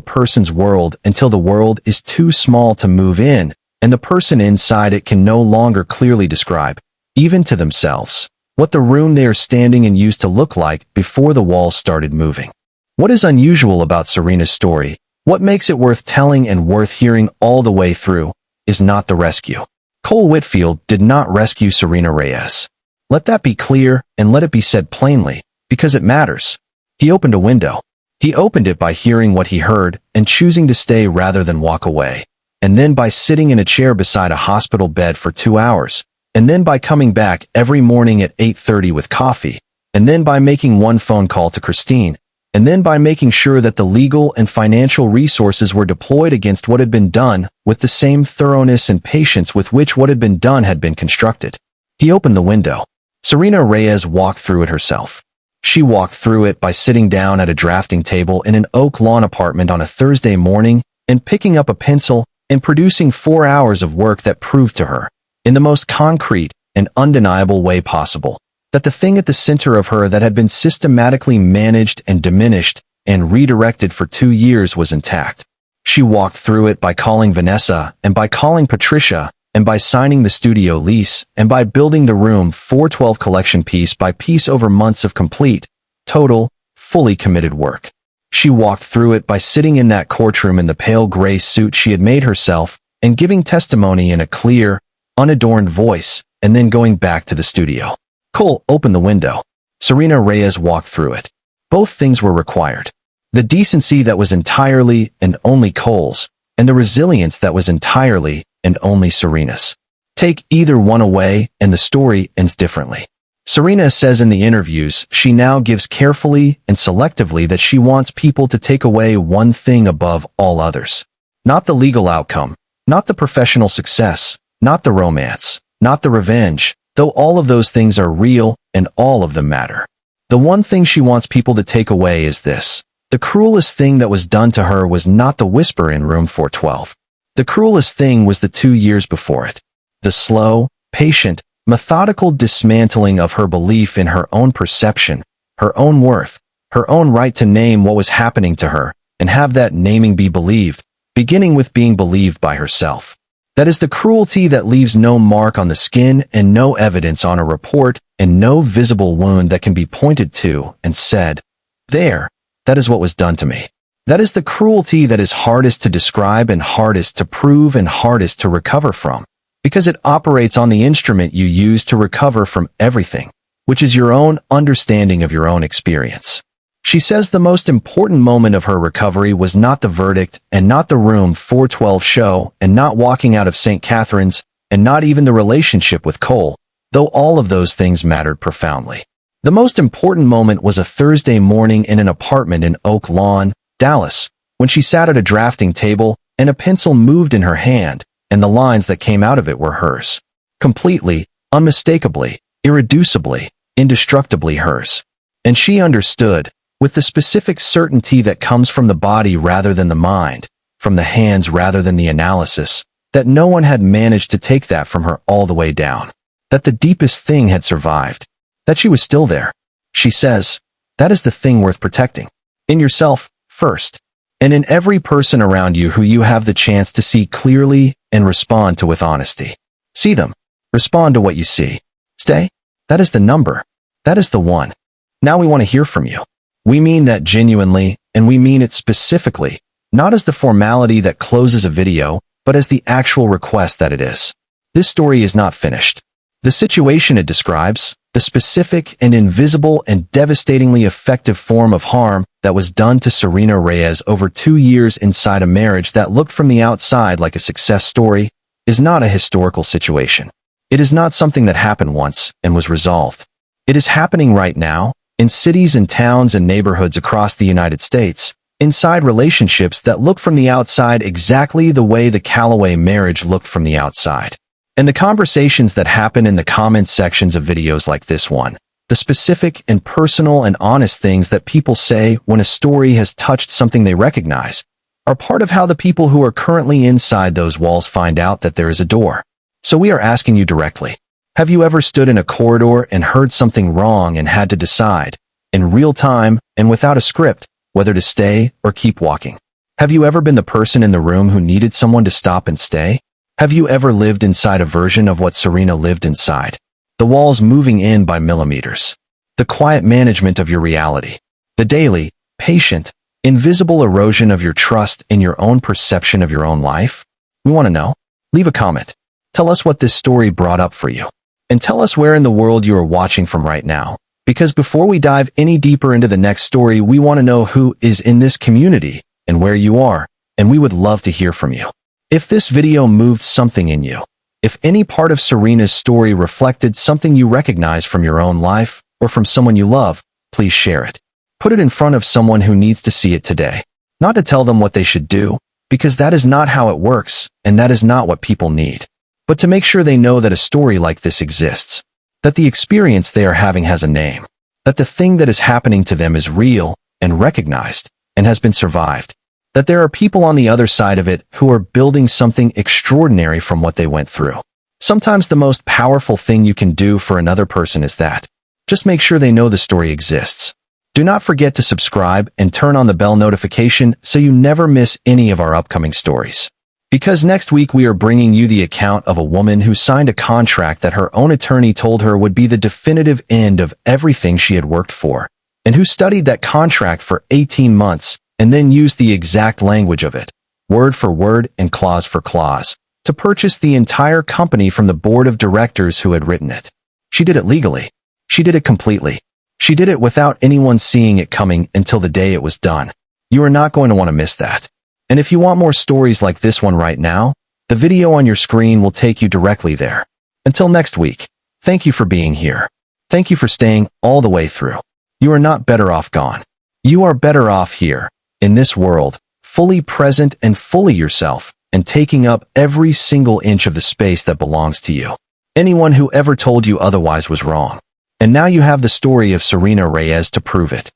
person's world until the world is too small to move in, and the person inside it can no longer clearly describe, even to themselves, what the room they are standing in used to look like before the walls started moving. What is unusual about Serena's story, what makes it worth telling and worth hearing all the way through, is not the rescue. Whitfield did not rescue Serena Reyes. Let that be clear, and let it be said plainly, because it matters. He opened a window. He opened it by hearing what he heard and choosing to stay rather than walk away, and then by sitting in a chair beside a hospital bed for 2 hours, and then by coming back every morning at 8:30 with coffee, and then by making one phone call to Christine, and then by making sure that the legal and financial resources were deployed against what had been done with the same thoroughness and patience with which what had been done had been constructed. He opened the window. Serena Reyes walked through it herself. She walked through it by sitting down at a drafting table in an Oak Lawn apartment on a Thursday morning and picking up a pencil and producing 4 hours of work that proved to her, in the most concrete and undeniable way possible, that the thing at the center of her that had been systematically managed and diminished and redirected for 2 years was intact. She walked through it by calling Vanessa and by calling Patricia and by signing the studio lease and by building the Room 412 collection piece by piece over months of complete, total, fully committed work. She walked through it by sitting in that courtroom in the pale gray suit she had made herself and giving testimony in a clear, unadorned voice, and then going back to the studio. Cole opened the window. Serena Reyes walked through it. Both things were required. The decency that was entirely and only Cole's, and the resilience that was entirely and only Serena's. Take either one away, and the story ends differently. Serena says in the interviews she now gives carefully and selectively that she wants people to take away one thing above all others. Not the legal outcome, not the professional success, not the romance, not the revenge, though all of those things are real and all of them matter. The one thing she wants people to take away is this. The cruelest thing that was done to her was not the whisper in Room 412. The cruelest thing was the 2 years before it. The slow, patient, methodical dismantling of her belief in her own perception, her own worth, her own right to name what was happening to her, and have that naming be believed, beginning with being believed by herself. That is the cruelty that leaves no mark on the skin and no evidence on a report and no visible wound that can be pointed to and said, "There, that is what was done to me." That is the cruelty that is hardest to describe and hardest to prove and hardest to recover from, because it operates on the instrument you use to recover from everything, which is your own understanding of your own experience. She says the most important moment of her recovery was not the verdict and not the room 412 show and not walking out of St. Catherine's and not even the relationship with Cole, though all of those things mattered profoundly. The most important moment was a Thursday morning in an apartment in Oak Lawn, Dallas, when she sat at a drafting table and a pencil moved in her hand, and the lines that came out of it were hers. Completely, unmistakably, irreducibly, indestructibly hers. And she understood, with the specific certainty that comes from the body rather than the mind, from the hands rather than the analysis, that no one had managed to take that from her all the way down, that the deepest thing had survived, that she was still there. She says, that is the thing worth protecting. In yourself, first, and in every person around you who you have the chance to see clearly and respond to with honesty. See them. Respond to what you see. Stay. That is the number. That is the one. Now we want to hear from you. We mean that genuinely, and we mean it specifically, not as the formality that closes a video, but as the actual request that it is. This story is not finished. The situation it describes, the specific and invisible and devastatingly effective form of harm that was done to Serena Reyes over 2 years inside a marriage that looked from the outside like a success story, is not a historical situation. It is not something that happened once and was resolved. It is happening right now, in cities and towns and neighborhoods across the United States, inside relationships that look from the outside exactly the way the Calloway marriage looked from the outside. And the conversations that happen in the comments sections of videos like this one, the specific and personal and honest things that people say when a story has touched something they recognize, are part of how the people who are currently inside those walls find out that there is a door. So we are asking you directly. Have you ever stood in a corridor and heard something wrong and had to decide, in real time and without a script, whether to stay or keep walking? Have you ever been the person in the room who needed someone to stop and stay? Have you ever lived inside a version of what Serena lived inside? The walls moving in by millimeters. The quiet management of your reality. The daily, patient, invisible erosion of your trust in your own perception of your own life? We want to know. Leave a comment. Tell us what this story brought up for you. And tell us where in the world you are watching from right now. Because before we dive any deeper into the next story, we want to know who is in this community and where you are, and we would love to hear from you. If this video moved something in you, if any part of Serena's story reflected something you recognize from your own life or from someone you love, please share it. Put it in front of someone who needs to see it today. Not to tell them what they should do, because that is not how it works, and that is not what people need. But to make sure they know that a story like this exists, that the experience they are having has a name, that the thing that is happening to them is real and recognized and has been survived, that there are people on the other side of it who are building something extraordinary from what they went through. Sometimes the most powerful thing you can do for another person is that. Just make sure they know the story exists. Do not forget to subscribe and turn on the bell notification so you never miss any of our upcoming stories. Because next week we are bringing you the account of a woman who signed a contract that her own attorney told her would be the definitive end of everything she had worked for, and who studied that contract for 18 months and then used the exact language of it, word for word and clause for clause, to purchase the entire company from the board of directors who had written it. She did it legally. She did it completely. She did it without anyone seeing it coming until the day it was done. You are not going to want to miss that. And if you want more stories like this one right now, the video on your screen will take you directly there. Until next week, thank you for being here. Thank you for staying all the way through. You are not better off gone. You are better off here, in this world, fully present and fully yourself, and taking up every single inch of the space that belongs to you. Anyone who ever told you otherwise was wrong. And now you have the story of Serena Reyes to prove it.